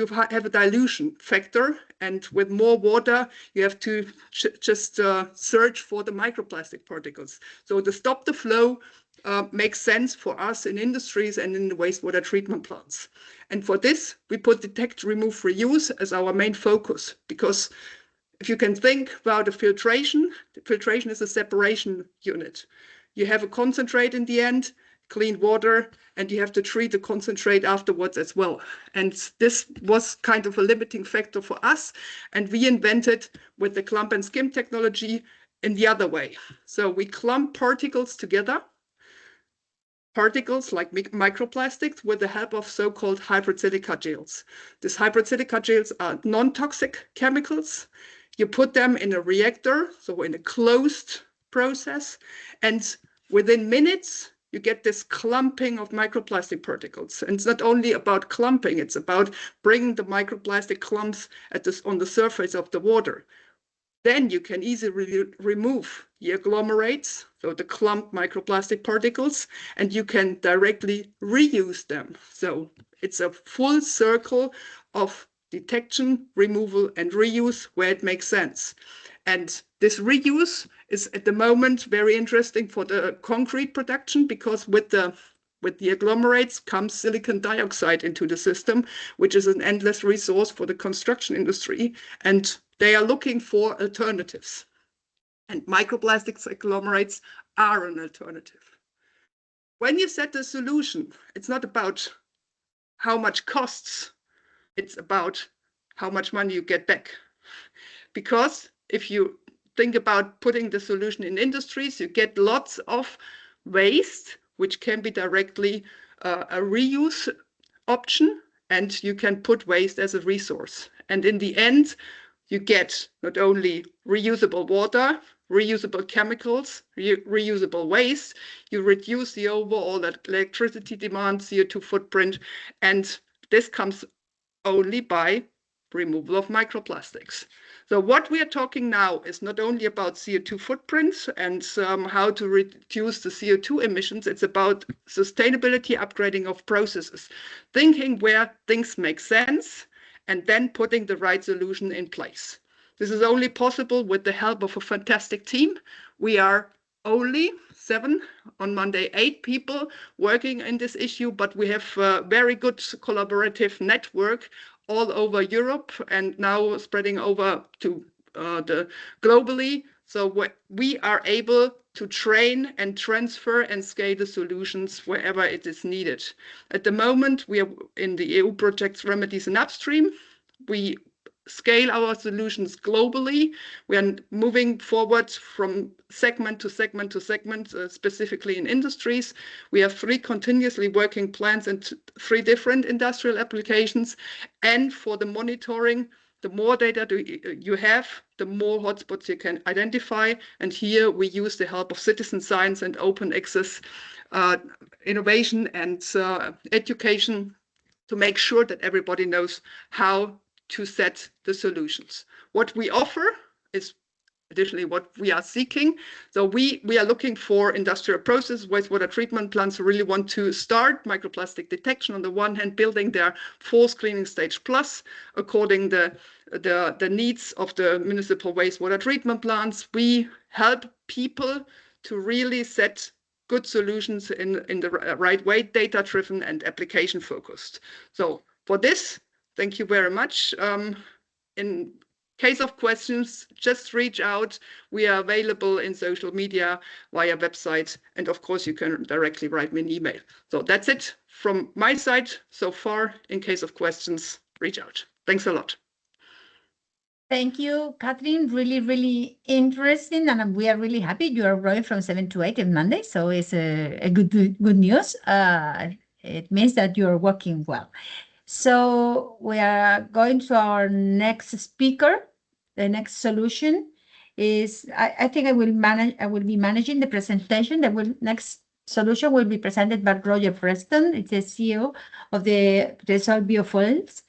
have a dilution factor, and with more water you have to just search for the microplastic particles. So to stop the flow makes sense for us in industries and in the wastewater treatment plants. And for this, we put detect, remove, reuse as our main focus, because if you can think about the filtration is a separation unit. You have a concentrate in the end, clean water, and you have to treat the concentrate afterwards as well. And this was kind of a limiting factor for us. And we invented with the clump and skim technology in the other way. So we clump particles together, particles like microplastics, with the help of so-called hybrid silica gels. These hybrid silica gels are non-toxic chemicals. You put them in a reactor, so in a closed process, and within minutes, you get this clumping of microplastic particles. And it's not only about clumping, it's about bringing the microplastic clumps on the surface of the water. Then you can easily remove the agglomerates, so the clumped microplastic particles, and you can directly reuse them. So it's a full circle of detection, removal, and reuse where it makes sense. And this reuse is at the moment very interesting for the concrete production, because with the agglomerates comes silicon dioxide into the system, which is an endless resource for the construction industry. And they are looking for alternatives. And microplastics agglomerates are an alternative. When you set the solution, it's not about how much costs, it's about how much money you get back. Because if you think about putting the solution in industries, you get lots of waste, which can be directly a reuse option, and you can put waste as a resource. And in the end, you get not only reusable water, reusable chemicals, reusable waste, you reduce the overall electricity demand, CO2 footprint, and this comes only by removal of microplastics. So what we are talking now is not only about CO2 footprints and how to reduce the CO2 emissions, it's about sustainability, upgrading of processes, thinking where things make sense, and then putting the right solution in place. This is only possible with the help of a fantastic team. We are only 7, on Monday 8 people working in this issue, but we have a very good collaborative network all over Europe and now spreading over to globally. So we are able to train and transfer and scale the solutions wherever it is needed. At the moment, we are in the EU projects Remedies and Upstream. We scale our solutions globally. We are moving forward from segment to segment to segment, specifically in industries. We have 3 continuously working plants and 3 different industrial applications. And for the monitoring, the more data you have, the more hotspots you can identify. And here we use the help of citizen science and open access innovation and education to make sure that everybody knows how to set the solutions. What we offer is additionally what we are seeking. So we are looking for industrial process wastewater treatment plants who really want to start microplastic detection on the one hand, building their 4th cleaning stage plus according the needs of the municipal wastewater treatment plants. We help people to really set good solutions in the right way, data-driven and application-focused. So for this, thank you very much. In case of questions, just reach out. We are available in social media, via website, and of course you can directly write me an email. So that's it from my side so far. In case of questions, reach out. Thanks a lot. Thank you, Catherine. Really, really interesting, and we are really happy you are growing from 7 to 8 on Monday. So it's a good news. It means that you are working well. So we are going to our next speaker. The next solution is, I think I will be managing the presentation. The next solution will be presented by Roger Preston. It's the CEO of the Tresol Biofuels.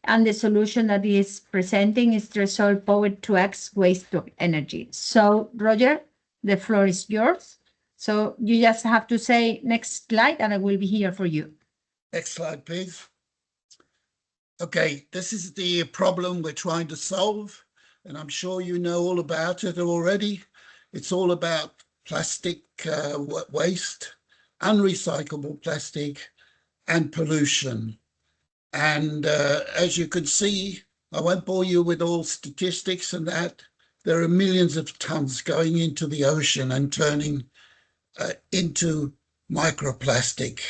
And the solution that he is presenting is Tresol Powered 2X Waste to Energy. So Roger, the floor is yours. So you just have to say next slide and I will be here for you. Next slide, please. Okay, this is the problem we're trying to solve, and I'm sure you know all about it already. It's all about plastic waste, unrecyclable plastic, and pollution. And as you can see, I won't bore you with all statistics and that. There are millions of tons going into the ocean and turning into microplastic.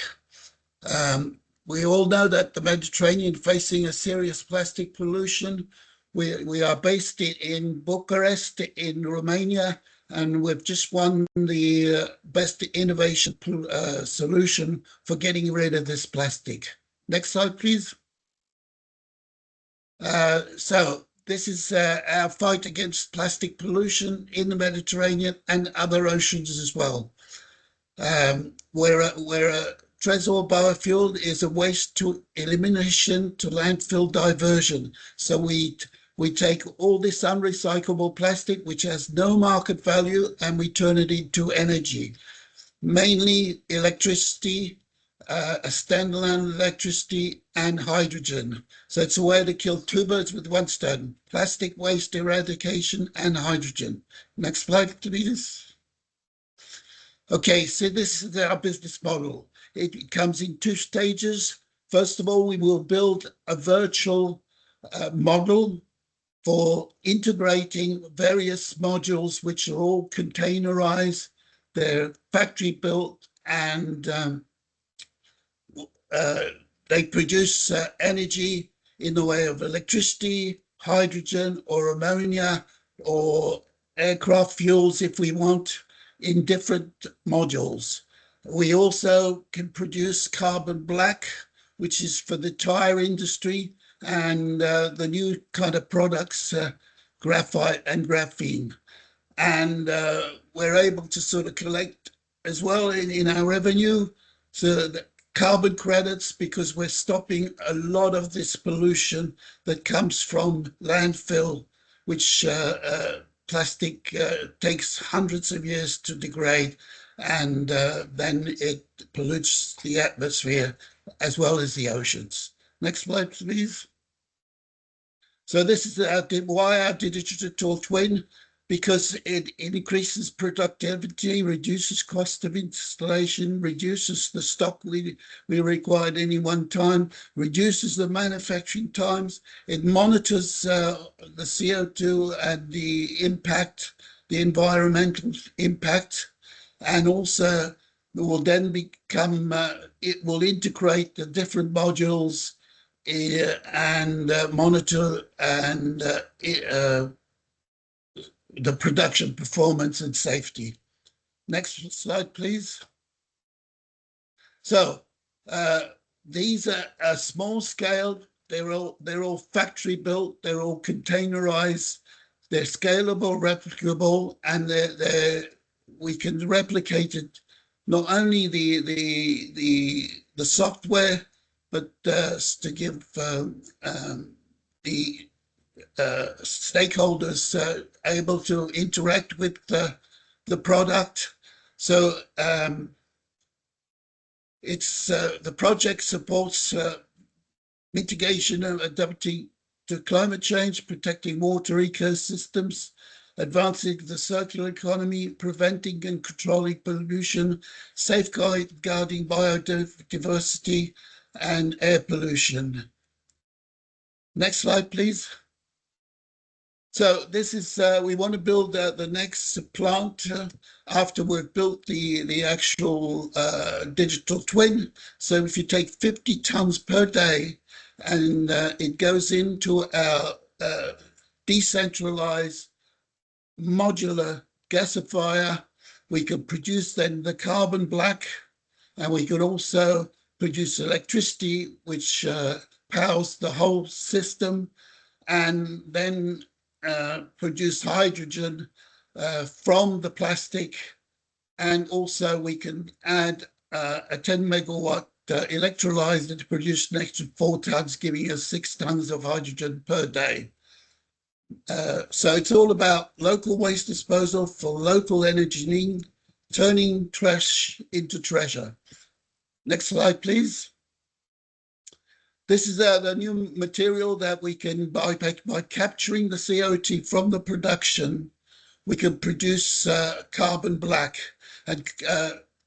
We all know that the Mediterranean is facing a serious plastic pollution. We are based in Bucharest, in Romania, and we've just won the best innovation solution for getting rid of this plastic. Next slide, please. So this is our fight against plastic pollution in the Mediterranean and other oceans as well. Where a Tresor biofuel is a waste to elimination to landfill diversion. So we take all this unrecyclable plastic, which has no market value, and we turn it into energy, mainly electricity, a standalone electricity and hydrogen. So it's a way to kill two birds with one stone: plastic waste eradication and hydrogen. Next slide, please. Okay, so this is our business model. It comes in two stages. First of all, we will build a virtual model for integrating various modules, which are all containerized. They're factory built, and they produce energy in the way of electricity, hydrogen, or ammonia, or aircraft fuels if we want, in different modules. We also can produce carbon black, which is for the tire industry, and the new kind of products, graphite and graphene. And we're able to sort of collect as well in our revenue, so that carbon credits, because we're stopping a lot of this pollution that comes from landfill, which plastic takes hundreds of years to degrade, and then it pollutes the atmosphere as well as the oceans. Next slide, please. So this is why our digital twin, because it increases productivity, reduces cost of installation, reduces the stock we require at any one time, reduces the manufacturing times. It monitors the CO2 and the impact, the environmental impact, and also will then become, it will integrate the different modules and monitor and the production performance and safety. Next slide, please. So these are small scale. They're all factory built. They're all containerized. They're scalable, replicable, and we can replicate it. Not only the software, but to give the stakeholders able to interact with the product. So it's the project supports mitigation and adapting to climate change, protecting water ecosystems, advancing the circular economy, preventing and controlling pollution, safeguarding biodiversity and air pollution. Next slide, please. So this is, we want to build the next plant after we've built the actual digital twin. So if you take 50 tons per day, and it goes into our decentralized modular gasifier, we can produce then the carbon black, and we can also produce electricity, which powers the whole system, and then produce hydrogen from the plastic. And also we can add a 10 megawatt electrolyzer to produce an extra 4 tons, giving us 6 tons of hydrogen per day. So it's all about local waste disposal for local energy, turning trash into treasure. Next slide, please. This is the new material that we can, by capturing the CO2 from the production, we can produce carbon black. And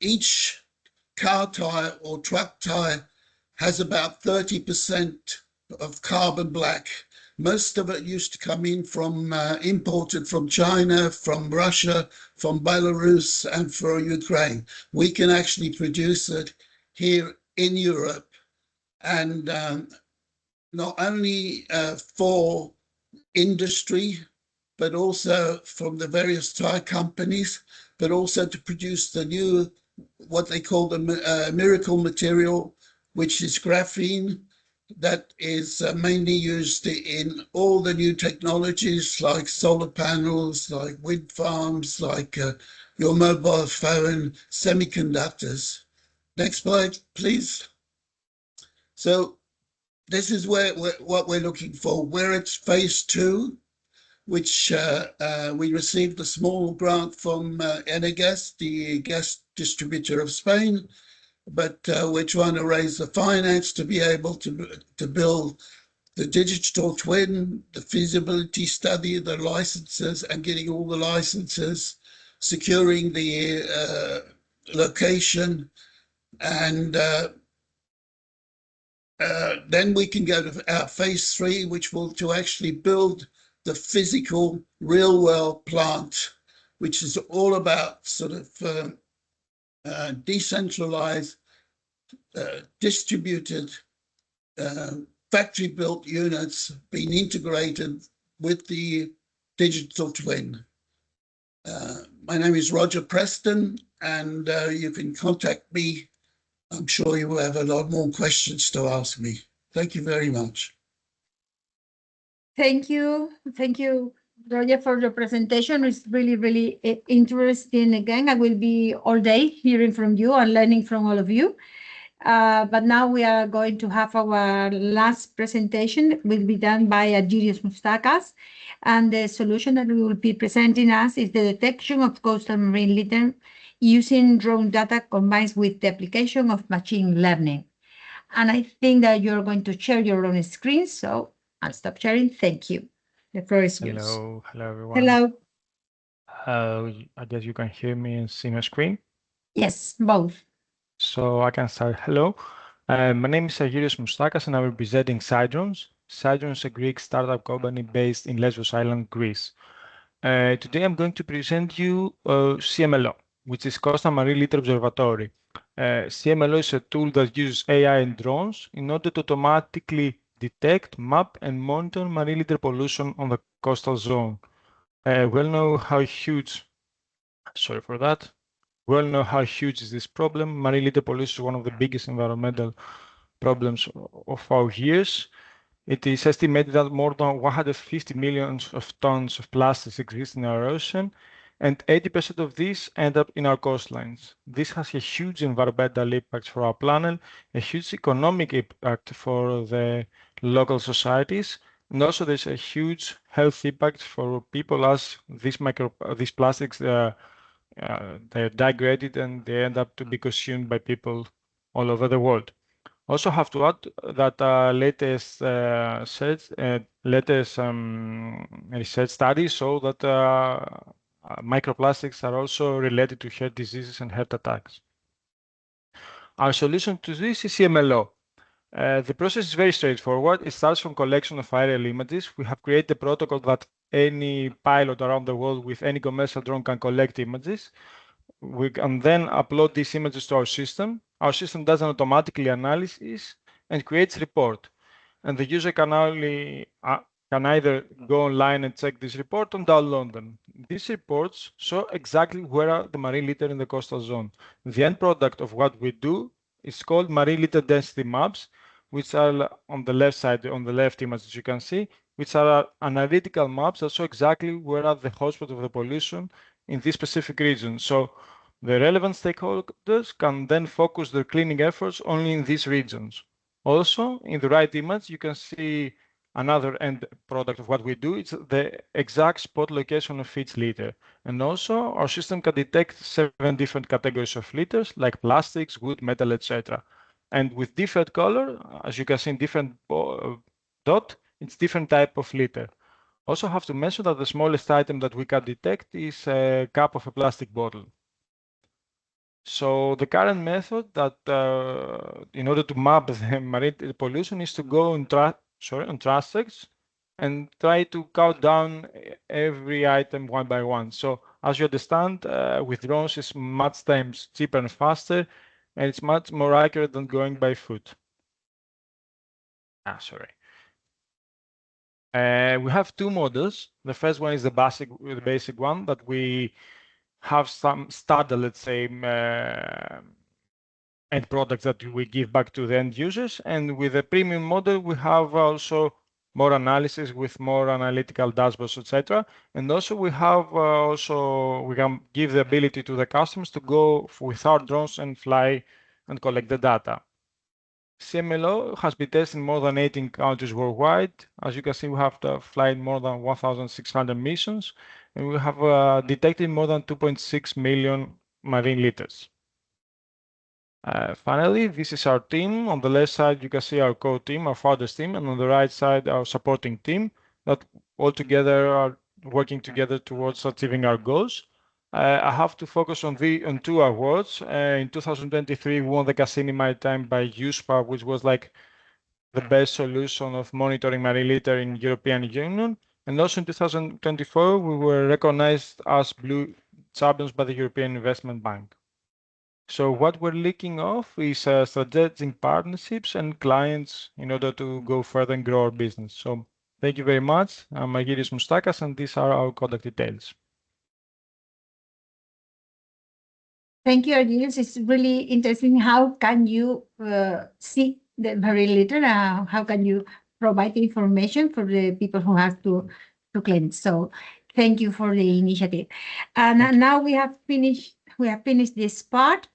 each car tire or truck tire has about 30% of carbon black. Most of it used to come in from imported from China, from Russia, from Belarus, and from Ukraine. We can actually produce it here in Europe, and not only for industry, but also from the various Thai companies, but also to produce the new, what they call the miracle material, which is graphene, that is mainly used in all the new technologies like solar panels, like wind farms, like your mobile phone, semiconductors. Next slide, please. So this is what we're looking for. We're at phase 2, which we received a small grant from Enegas, the gas distributor of Spain, but we're trying to raise the finance to be able to build the digital twin, the feasibility study, the licenses, and getting all the licenses, securing the location, and then we can go to our phase 3, which will to actually build the physical real world plant, which is all about sort of decentralized, distributed, factory built units being integrated with the digital twin. My name is Roger Preston, and you can contact me. I'm sure you will have a lot more questions to ask me. Thank you very much. Thank you. Thank you, Roger, for your presentation. It's really, really interesting. Again, I will be all day hearing from you and learning from all of you. But now we are going to have our last presentation. It will be done by Argyrius Mustakas. And the solution that we will be presenting us is the detection of coastal marine litter using drone data combined with the application of machine learning. And I think that you're going to share your own screen, so I'll stop sharing. Thank you. The floor is yours. Hello everyone. Hello. I guess you can hear me and see my screen. Yes, both. So I can start. Hello, my name is Argyrius Mustakas and I'm representing Sidrons. Sidrons is a Greek startup company based in Lesbos Island, Greece. Today I'm going to present you CMLO, which is Coastal Marine Litter Observatory. CMLO is a tool that uses AI and drones in order to automatically detect, map, and monitor marine litter pollution on the coastal zone. We all know how huge, sorry for that. We all know how huge is this problem. Marine litter pollution is one of the biggest environmental problems of our years. It is estimated that more than 150 million of tons of plastics exist in our ocean, and 80% of these end up in our coastlines. This has a huge environmental impact for our planet, a huge economic impact for the local societies, and also there's a huge health impact for people as these plastics they're degraded and they end up to be consumed by people all over the world. Also have to add that latest research studies show that microplastics are also related to heart diseases and heart attacks. Our solution to this is CMLO. The process is very straightforward. It starts from collection of aerial images. We have created a protocol that any pilot around the world with any commercial drone can collect images. We can then upload these images to our system. Our system does an automatically analysis and creates report. And the user can either go online and check this report or download them. These reports show exactly where are the marine litter in the coastal zone. The end product of what we do is called marine litter density maps, which are on the left side, on the left image, as you can see, which are analytical maps that show exactly where are the hotspots of the pollution in this specific region. So the relevant stakeholders can then focus their cleaning efforts only in these regions. Also, in the right image, you can see another end product of what we do. It's the exact spot location of each litter. And also, our system can detect 7 different categories of litters, like plastics, wood, metal, etc. And with different color, as you can see in different dot, it's different type of litter. Also have to mention that the smallest item that we can detect is a cap of a plastic bottle. So the current method that in order to map the marine pollution is to go on TransX and try to count down every item one by one. So as you understand, with drones, it's much times cheaper and faster, and it's much more accurate than going by foot. Sorry. We have two models. The first one is the basic one that we have some standard, let's say, end products that we give back to the end users. And with the premium model, we have also more analysis with more analytical dashboards, etc. And also we have we can give the ability to the customers to go without drones and fly and collect the data. CMLO has been tested in more than 18 countries worldwide. As you can see, we have flight more than 1,600 missions, and we have detected more than 2.6 million marine litters. Finally, this is our team. On the left side, you can see our core team, our founders team, and on the right side, our supporting team that all together are working together towards achieving our goals. I have to focus on two awards. In 2023, we won the Cassini Maritime by USPA, which was like the best solution of monitoring marine litter in European Union. And also in 2024, we were recognized as Blue Champions by the European Investment Bank. So what we're looking of is strategic partnerships and clients in order to go further and grow our business. So thank you very much. I'm Argyris Moustakas, and these are our contact details. Thank you, Argyris. It's really interesting. How can you see the marine litter? How can you provide information for the people who have to clean? So thank you for the initiative. And now we have finished this part.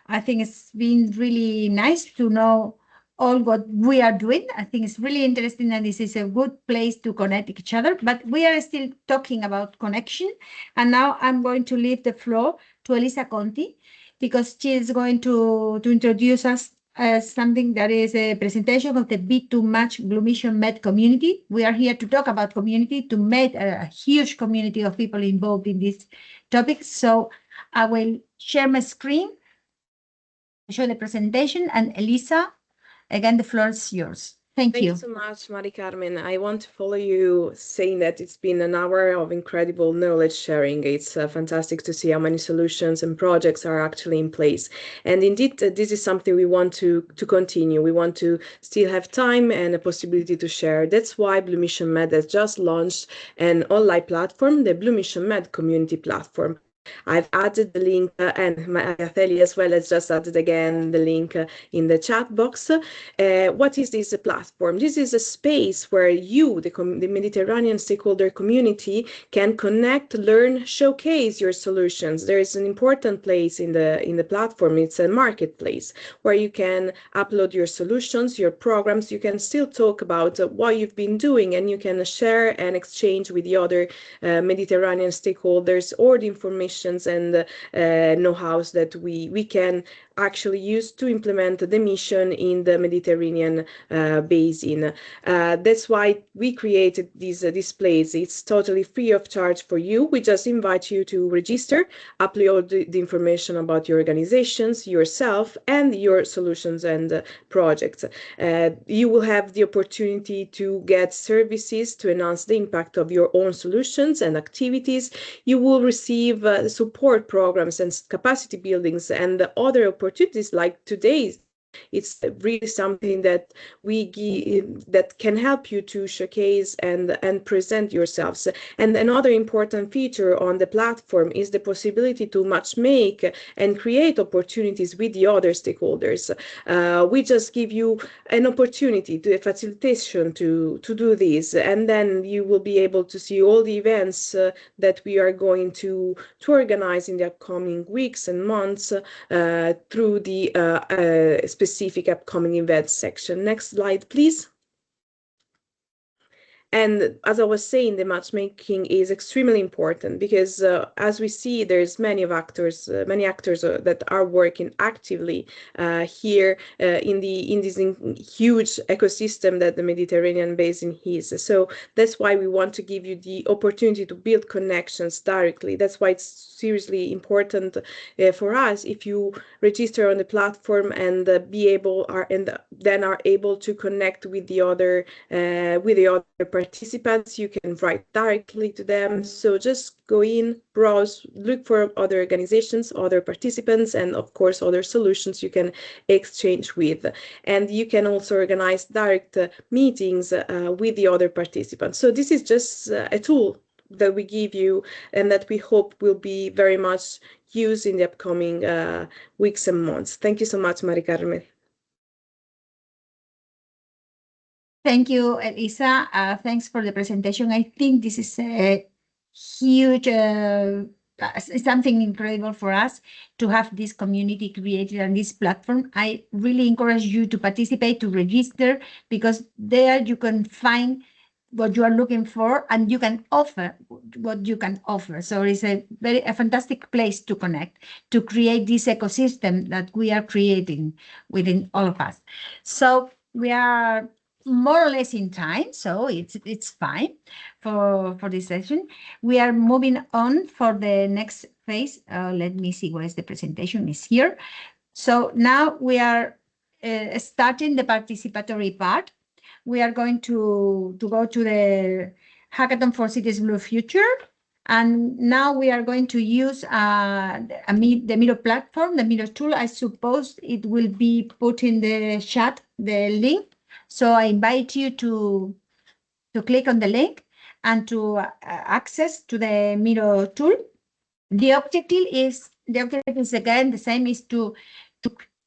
I think it's been really nice to know all what we are doing. I think it's really interesting, and this is a good place to connect each other. But we are still talking about connection. And now I'm going to leave the floor to Elisa Conti, because she is going to introduce us as something that is a presentation of the B2Match BlueMissionMed community. We are here to talk about community, to make a huge community of people involved in this topic. So I will share my screen, show the presentation, and Elisa, again, the floor is yours. Thank you. Thank you so much, Mari Carmen. I want to follow you saying that it's been an hour of incredible knowledge sharing. It's fantastic to see how many solutions and projects are actually in place. And indeed, this is something we want to continue. We want to still have time and a possibility to share. That's why BlueMissionMed has just launched an online platform, the BlueMissionMed community platform. I've added the link, and Magateli as well has just added again the link in the chat box. What is this platform? This is a space where you, the Mediterranean stakeholder community, can connect, learn, showcase your solutions. There is an important place in the platform. It's a marketplace where you can upload your solutions, your programs. You can still talk about what you've been doing, and you can share and exchange with the other Mediterranean stakeholders or the information and know-hows that we can actually use to implement the mission in the Mediterranean basin. That's why we created this place. It's totally free of charge for you. We just invite you to register, upload the information about your organizations, yourself, and your solutions and projects. You will have the opportunity to get services to enhance the impact of your own solutions and activities. You will receive support programs and capacity buildings and other opportunities like today's. It's really something that we give, that can help you to showcase and present yourselves. And another important feature on the platform is the possibility to matchmake and create opportunities with the other stakeholders. We just give you an opportunity, to a facilitation to do this, and then you will be able to see all the events that we are going to organize in the upcoming weeks and months through the specific upcoming events section. Next slide, please. And as I was saying, the matchmaking is extremely important because as we see, there's many actors that are working actively here in this huge ecosystem that the Mediterranean basin is. So that's why we want to give you the opportunity to build connections directly. That's why it's seriously important for us if you register on the platform and then are able to connect with the other participants participants. You can write directly to them. So just go in, browse, look for other organizations, other participants, and of course, other solutions you can exchange with. And you can also organize direct meetings with the other participants. So this is just a tool that we give you and that we hope will be very much used in the upcoming weeks and months. Thank you so much, Mari Carmen. Thank you, Elisa. Thanks for the presentation. I think this is a huge, something incredible for us to have this community created on this platform. I really encourage you to participate, to register, because there you can find what you are looking for and you can offer what you can offer. So it's a fantastic place to connect, to create this ecosystem that we are creating within all of us. So we are more or less in time, so it's fine for this session. We are moving on for the next phase. Let me see where is the presentation is here. So now we are starting the participatory part. We are going to go to the Hackathon4Cities Blue Future. And now we are going to use the Miro platform, the Miro tool. I suppose it will be put in the chat, the link. So I invite you to click on the link and to access to the Miro tool. The objective is again the same, is to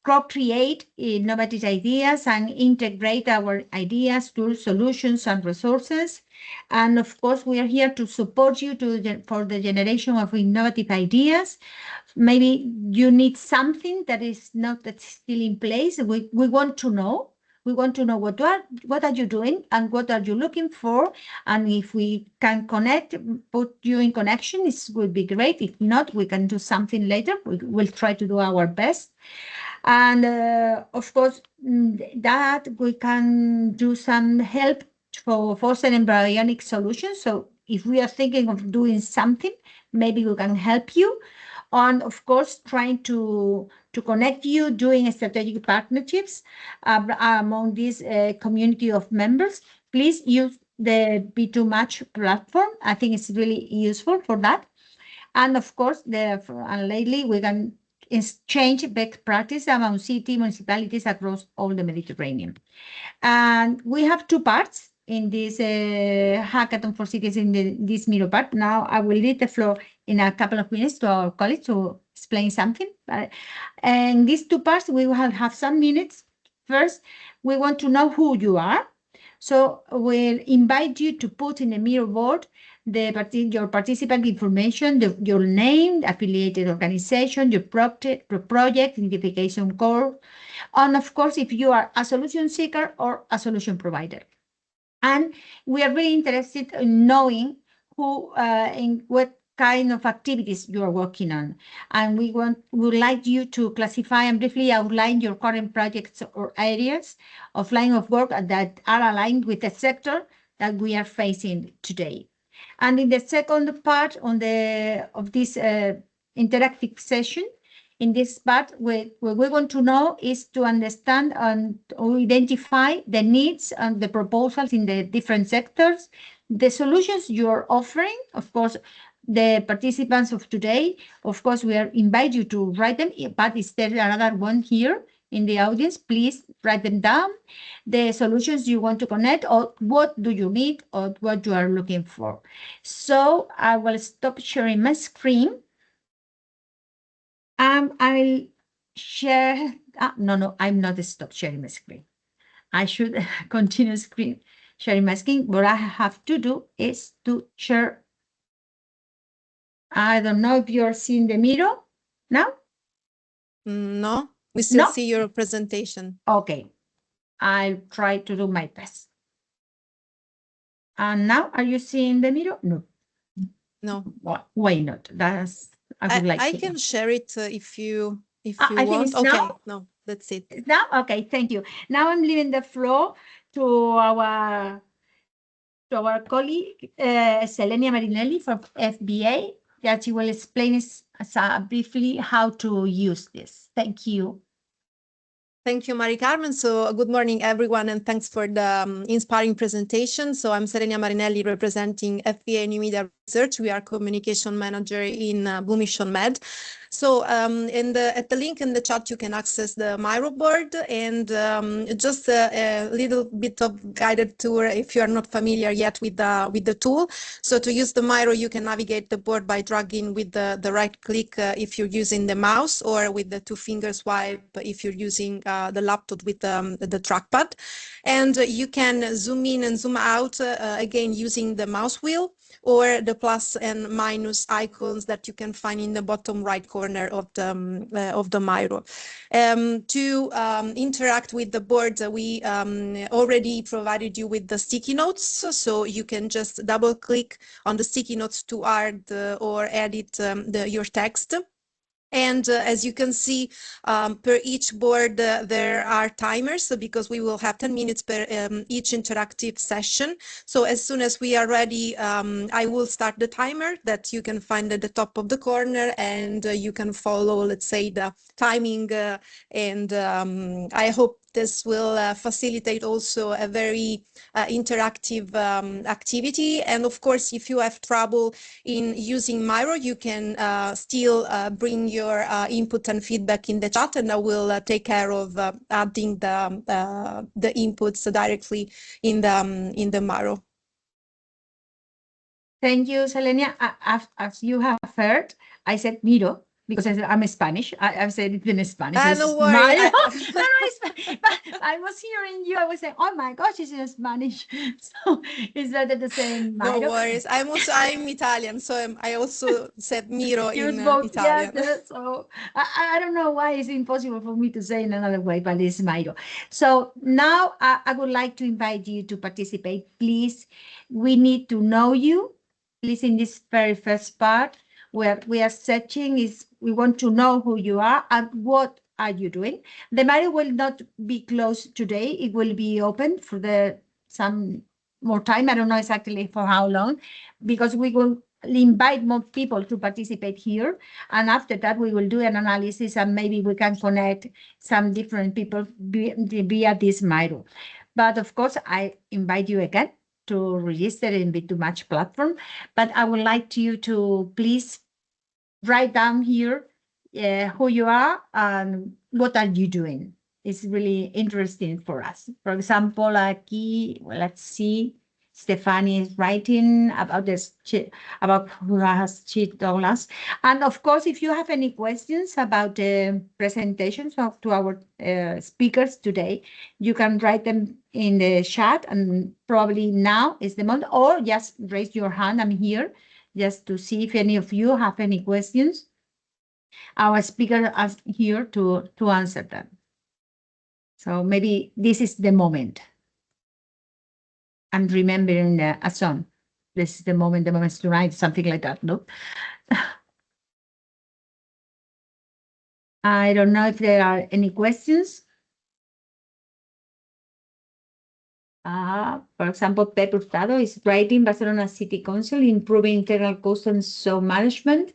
co-create innovative ideas and integrate our ideas, tools, solutions, and resources. And of course, we are here to support you for the generation of innovative ideas. Maybe you need something that's still in place. We want to know. We want to know what are you doing and what are you looking for. And if we can put you in connection, it would be great. If not, we can do something later. We'll try to do our best. And of course, that we can do some help for foster embryonic solutions. So if we are thinking of doing something, maybe we can help you. And of course, trying to connect you, doing strategic partnerships among this community of members. Please use the B2Match platform. I think it's really useful for that. And of course, lately we can exchange best practice among municipalities across all the Mediterranean. And we have two parts in this Hackathon4Cities, in this Miro part. Now I will leave the floor in a couple of minutes to our colleagues to explain something. And these two parts, we will have some minutes. First, we want to know who you are. So we'll invite you to put in the Miro board your participant information, your name, affiliated organization, your project, identification code, and of course, if you are a solution seeker or a solution provider. And we are really interested in knowing in what kind of activities you are working on. And we would like you to classify and briefly outline your current projects or areas of line of work that are aligned with the sector that we are facing today. And in the second part of this interactive session, in this part, what we want to know is to understand and identify the needs and the proposals in the different sectors, the solutions you are offering. Of course, the participants of today, of course, we invite you to write them, but is there another one here in the audience? Please write them down, the solutions you want to connect, or what do you need, or what you are looking for. So I will stop sharing my screen. I'll share. No, I'm not stop sharing my screen. I should continue sharing my screen. What I have to do is to share. I don't know if you're seeing the Miro now. No, we still see your presentation. Okay, I'll try to do my best. And now, are you seeing the Miro? No. No. Why not? I would like. I can share it if you I want. think it's okay, now? no, that's it. Now, okay, thank you. Now I'm leaving the floor to our colleague Selenia Marinelli from FBA, that she will explain us briefly how to use this. Thank you. Thank you, Mari Carmen. So good morning, everyone, and thanks for the inspiring presentation. So I'm Serenia Marinelli, representing FVA New Media Research. We are communication manager in BlueMissionMed. So at the link in the chat, you can access the Miro board, and just a little bit of guided tour if you are not familiar yet with the tool. So to use the Miro, you can navigate the board by dragging with the right click if you're using the mouse, or with the 2-finger swipe if you're using the laptop with the trackpad. And you can zoom in and zoom out again using the mouse wheel, or the plus and minus icons that you can find in the bottom right corner of the Miro. To interact with the board, we already provided you with the sticky notes, so you can just double click on the sticky notes to add or edit your text. And as you can see, per each board, there are timers, so because we will have 10 minutes per each interactive session. So as soon as we are ready, I will start the timer that you can find at the top of the corner, and you can follow, let's say, the timing. And I hope this will facilitate also a very interactive activity. And of course, if you have trouble in using Miro, you can still bring your input and feedback in the chat, and I will take care of adding the inputs directly in the Miro. Thank you, Selenia. As you have heard, I said Miro because I'm Spanish. I've said it in Spanish. No worry. But I was hearing you. I was saying, "Oh my gosh, it's in Spanish." So is that the same? No Miro? worries. I'm Italian, so I also said Miro in both, Italian. Yes, so I don't know why it's impossible for me to say in another way, but it's Miro. So now I would like to invite you to participate. Please, we need to know you. Please, in this very first part, where we are searching, is we want to know who you are and what are you doing. The Miro will not be closed today. It will be open for some more time. I don't know exactly for how long, because we will invite more people to participate here. And after that, we will do an analysis, and maybe we can connect some different people via this Miro. But of course, I invite you again to register in B2Match platform. But I would like you to please write down here who you are and what are you doing. It's really interesting for us. For example, aquí, let's see, Stefani is writing about this, about who has Chief Douglas. And of course, if you have any questions about the presentations to our speakers today, you can write them in the chat, and probably now is the moment, or just raise your hand. I'm here just to see if any of you have any questions. Our speaker is here to answer them. So maybe this is the moment. I'm remembering a song. This is the moment's tonight, something like that, no? I don't know if there are any questions. For example, Pep Hurtado is writing Barcelona City Council, improving internal cost and zone management.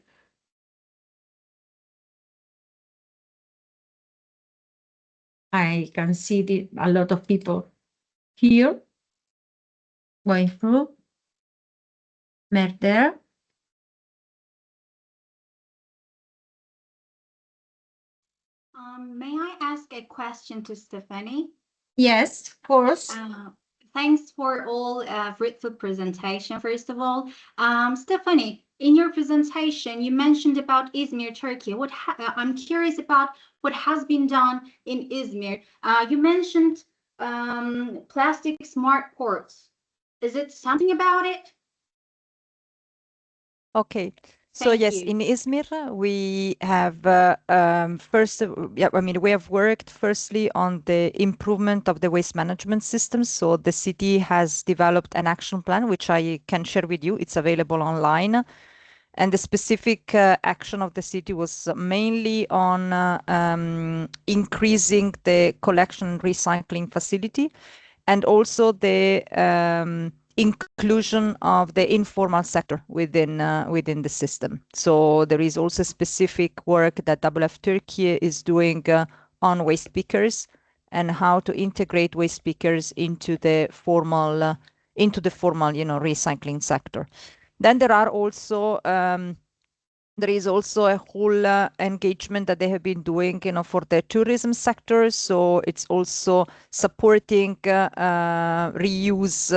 I can see a lot of people here going through. Merter. May I ask a question to Stephanie? Yes, of course. Thanks for all fruitful presentation, first of all. Stephanie, in your presentation, you mentioned about Izmir, Turkey. I'm curious about what has been done in Izmir. You mentioned plastic smart ports. Is it something about it? Okay. So yes, in Izmir, we have we have worked firstly on the improvement of the waste management system. So the city has developed an action plan, which I can share with you. It's available online. And the specific action of the city was mainly on increasing the collection and recycling facility, and also the inclusion of the informal sector within the system. So there is also specific work that WWF Turkey is doing on waste pickers and how to integrate waste pickers into the formal, recycling sector. Then there are also there is also a whole engagement that they have been doing, for the tourism sector. So it's also supporting reuse,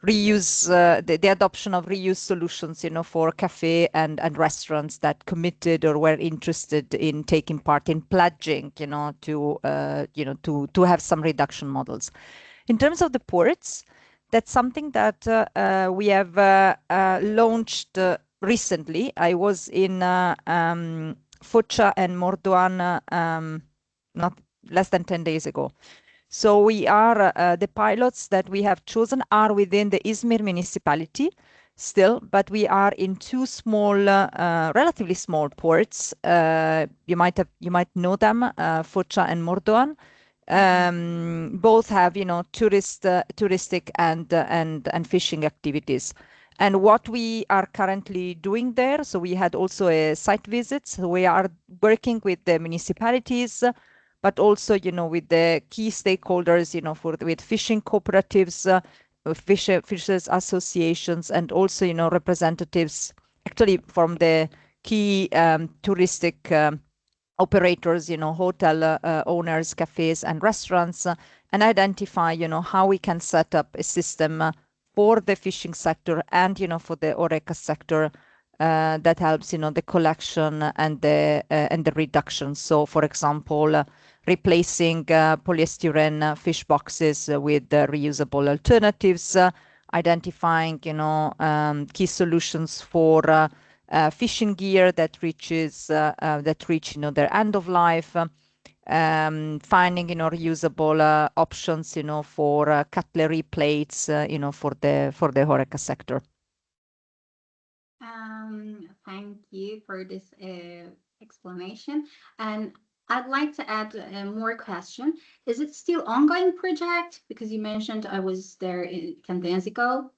the adoption of reuse solutions, for cafe and restaurants that committed or were interested in taking part in pledging, to have some reduction models. In terms of the ports, that's something that we have launched recently. I was in Foggia and Mordoan not less than 10 days ago. So we are the pilots that we have chosen are within the Izmir municipality still, but we are in two small, relatively small ports. You might know them, Foggia and Mordoan. Both have, touristic and fishing activities. And what we are currently doing there, so we had also a site visit. So we are working with the municipalities, but also, with the key stakeholders, with fishing cooperatives, fishers associations, and also, representatives actually from the key touristic operators, hotel owners, cafes, and restaurants, and identify, how we can set up a system for the fishing sector and, for the HoReCa sector that helps, the collection and the reduction. So, for example, replacing polystyrene fish boxes with reusable alternatives, identifying, key solutions for fishing gear that reach their end of life, finding reusable options for cutlery plates for the HoReCa sector. Thank you for this explanation, and I'd like to add more question. Is it still ongoing project? Because you mentioned I was there 10 days ago.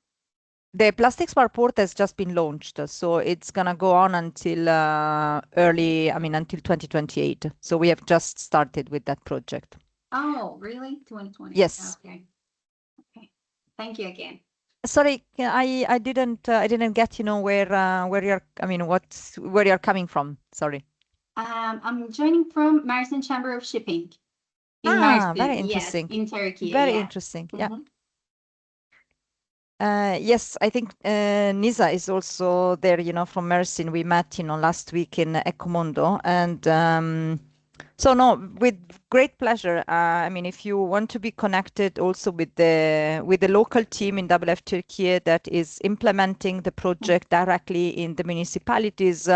The Plastic Smart Port has just been launched, so it's gonna go on until until 2028. So we have just started with that project. Oh, really? 2020? Yes. Okay. Thank you again. Sorry, I didn't get where you're coming from. Sorry. I'm joining from Mersin Chamber of Shipping. In Mersin, very interesting. Yes, in Turkey. Very yeah. interesting. Yeah. Yes, I think Nisa is also there, from Mersin. We met, last week in Ecomondo, and so no, with great pleasure. If you want to be connected also with the local team in WF Turkey that is implementing the project directly in the municipalities,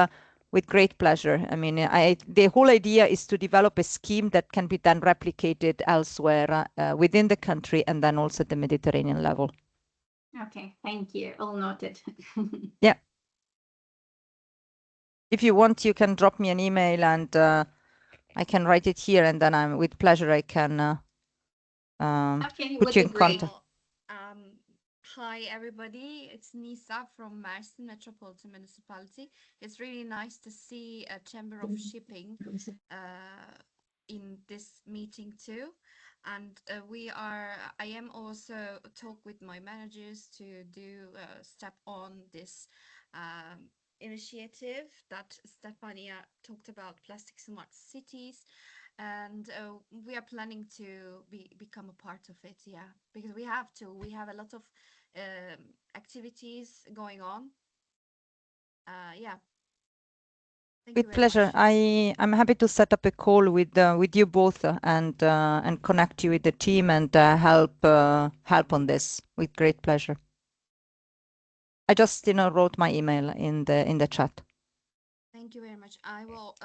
with great pleasure. The whole idea is to develop a scheme that can be then replicated elsewhere within the country and then also at the Mediterranean level. Okay, thank you. All noted. Yeah. If you want, you can drop me an email and I can write it here, and then with pleasure I can put you in contact. Hi everybody, it's Nisa from Mersin Metropolitan Municipality. It's really nice to see a Chamber of Shipping in this meeting too. And I am also talk with my managers to do step on this initiative that Stefania talked about, Plastic Smart Cities. And we are planning to become a part of it, yeah, because we have a lot of activities going on. Yeah. With pleasure. I'm happy to set up a call with you both and connect you with the team and help on this with great pleasure. I just wrote my email in the chat. Thank you very much. I will.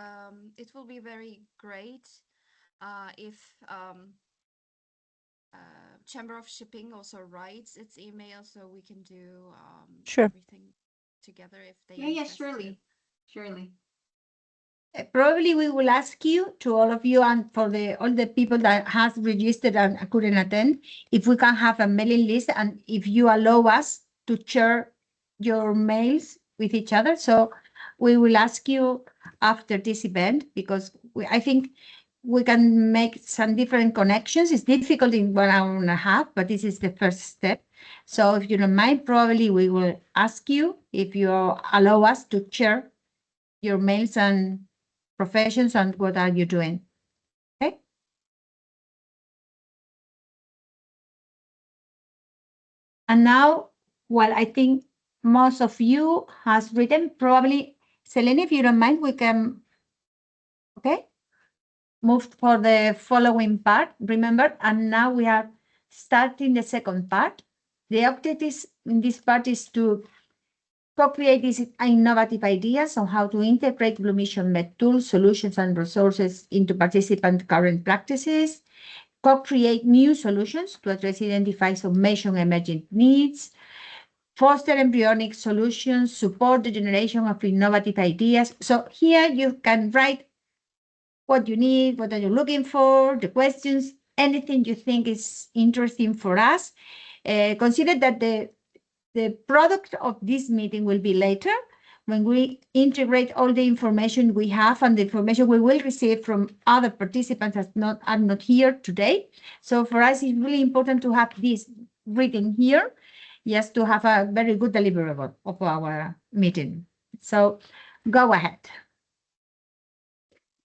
It will be very great if Chamber of Shipping also writes its email, so we can do Sure. everything together if they. Yeah, surely. Probably we will ask you, to all of you and for all the people that has registered and couldn't attend, if we can have a mailing list and if you allow us to share your mails with each other. So we will ask you after this event, because I think we can make some different connections. It's difficult in 1 hour and a half, but this is the first step. So if you don't mind, probably we will ask you if you allow us to share your mails and professions and what are you doing. Okay. And now, well, I think most of you has written, probably, Selene, if you don't mind, we can, okay, move for the following part, remember, and now we are starting the second part. The objective in this part is to co-create these innovative ideas on how to integrate BlueMissionMed tools, solutions, and resources into participant current practices, co-create new solutions to address identified submission emerging needs, foster embryonic solutions, support the generation of innovative ideas. So here you can write what you need, what are you looking for, the questions, anything you think is interesting for us. Consider that the product of this meeting will be later when we integrate all the information we have and the information we will receive from other participants that are not here today. So for us, it's really important to have this written here, just to have a very good deliverable of our meeting. So go ahead.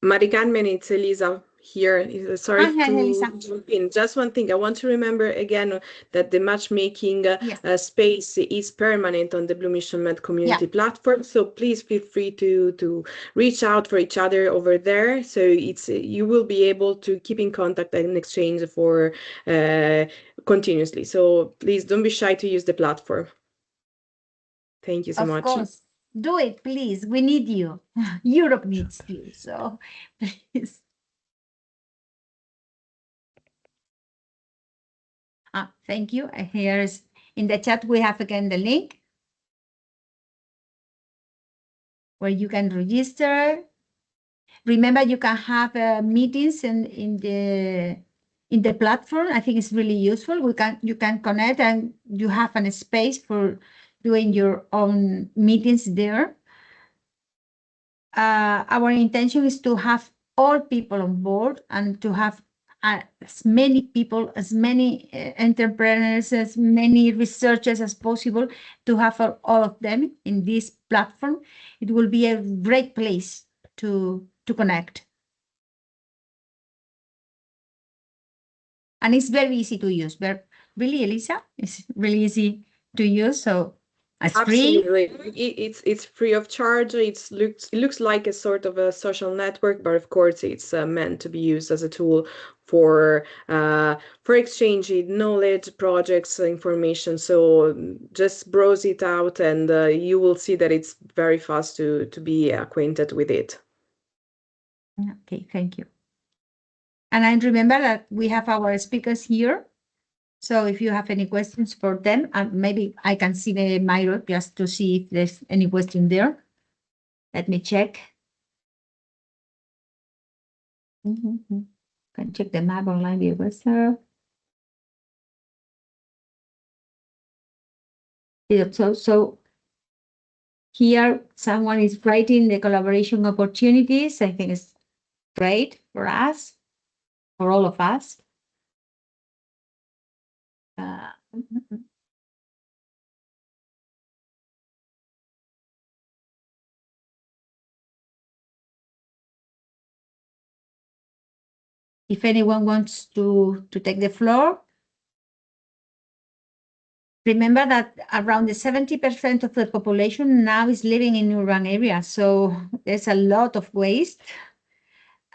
Mari Carmen, it's Elisa here. Sorry to jump in. Just one thing. I want to remember again that the matchmaking space is permanent on the BlueMissionMed community platform. So please feel free to reach out for each other over there. So you will be able to keep in contact and exchange for continuously. So please don't be shy to use the platform. Thank you so much. Of course. Do it, please. We need you. Europe needs you. So please. Thank you. Here's in the chat, we have again the link where you can register. Remember, you can have meetings in the platform. I think it's really useful. You can connect and you have a space for doing your own meetings there. Our intention is to have all people on board and to have as many people, as many entrepreneurs, as many researchers as possible, to have all of them in this platform. It will be a great place to connect. And it's very easy to use. But really, Elisa, it's really easy to use. So absolutely, it's free of charge. It looks like a sort of a social network, but of course, it's meant to be used as a tool for exchanging knowledge, projects, information. So just browse it out, and you will see that it's very fast to be acquainted with it. Okay, thank you. And I remember that we have our speakers here. So if you have any questions for them, maybe I can see the Miro just to see if there's any question there. Let me check. Can check the map online via website. Yeah, so here someone is writing the collaboration opportunities. I think it's great for us, for all of us. If anyone wants to take the floor, remember that around 70% of the population now is living in urban areas, so there's a lot of waste.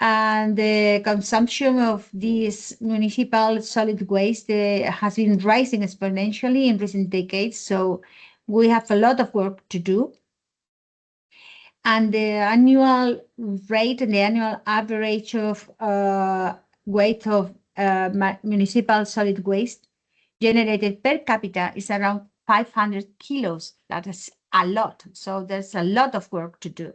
And the consumption of this municipal solid waste has been rising exponentially in recent decades, so we have a lot of work to do. And the annual rate and the annual average of weight of municipal solid waste generated per capita is around 500 kilos. That is a lot. So there's a lot of work to do.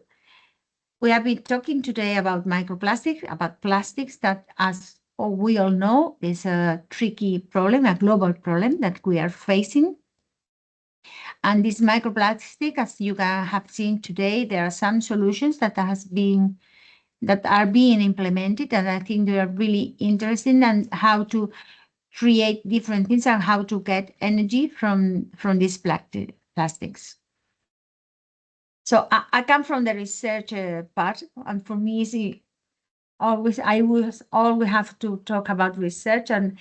We have been talking today about microplastics, about plastics that, as we all know, is a tricky problem, a global problem that we are facing. And this microplastic, as you have seen today, there are some solutions that has been that are being implemented, and I think they are really interesting, and how to create different things and how to get energy from these plastics. So I come from the research part, and for me, I will always have to talk about research and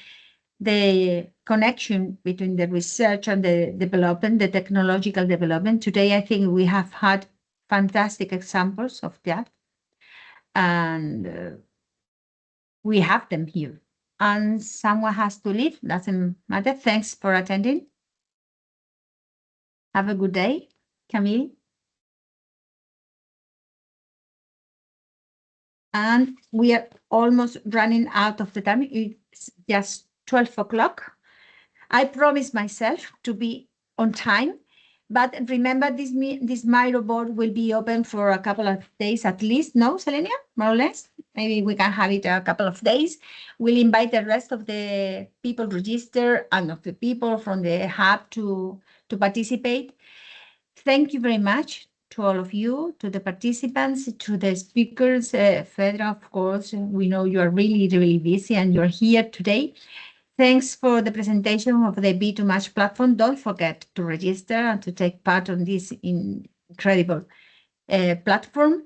the connection between the research and the development, the technological development. Today, I think we have had fantastic examples of that, and we have them here. And someone has to leave, doesn't matter. Thanks for attending. Have a good day, Camille. And we are almost running out of the time. It's just 12 o'clock. I promised myself to be on time, but remember this Miro board will be open for a couple of days at least. No, Selenia, more or less. Maybe we can have it a couple of days. We'll invite the rest of the people registered and of the people from the hub to participate. Thank you very much to all of you, to the participants, to the speakers. Fedra, of course, we know you are really, really busy and you're here today. Thanks for the presentation of the B2Match platform. Don't forget to register and to take part on this incredible platform.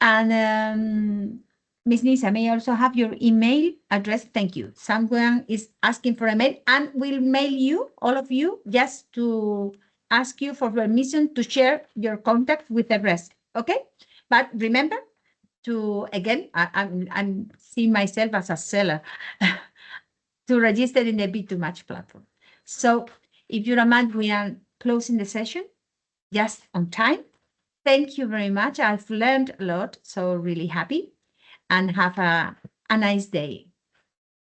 And Ms. Nisa, may I also have your email address? Thank you. Someone is asking for a mail, and we'll mail you, all of you, just to ask you for permission to share your contact with the rest. Okay? But remember to, again, I'm seeing myself as a seller, to register in the B2Match platform. So if you don't mind, we are closing the session just on time. Thank you very much. I've learned a lot, so really happy, and have a nice day.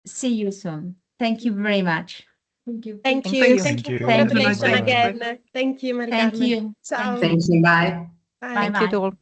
See you soon. Thank you very much. Thank you. Thank Thank you. you. Thank you. Thank you. Congratulations Bye-bye. again. Thank you, Mari Thank Carmen. you. Ciao. Thank you. Bye. Bye. Thank you to all.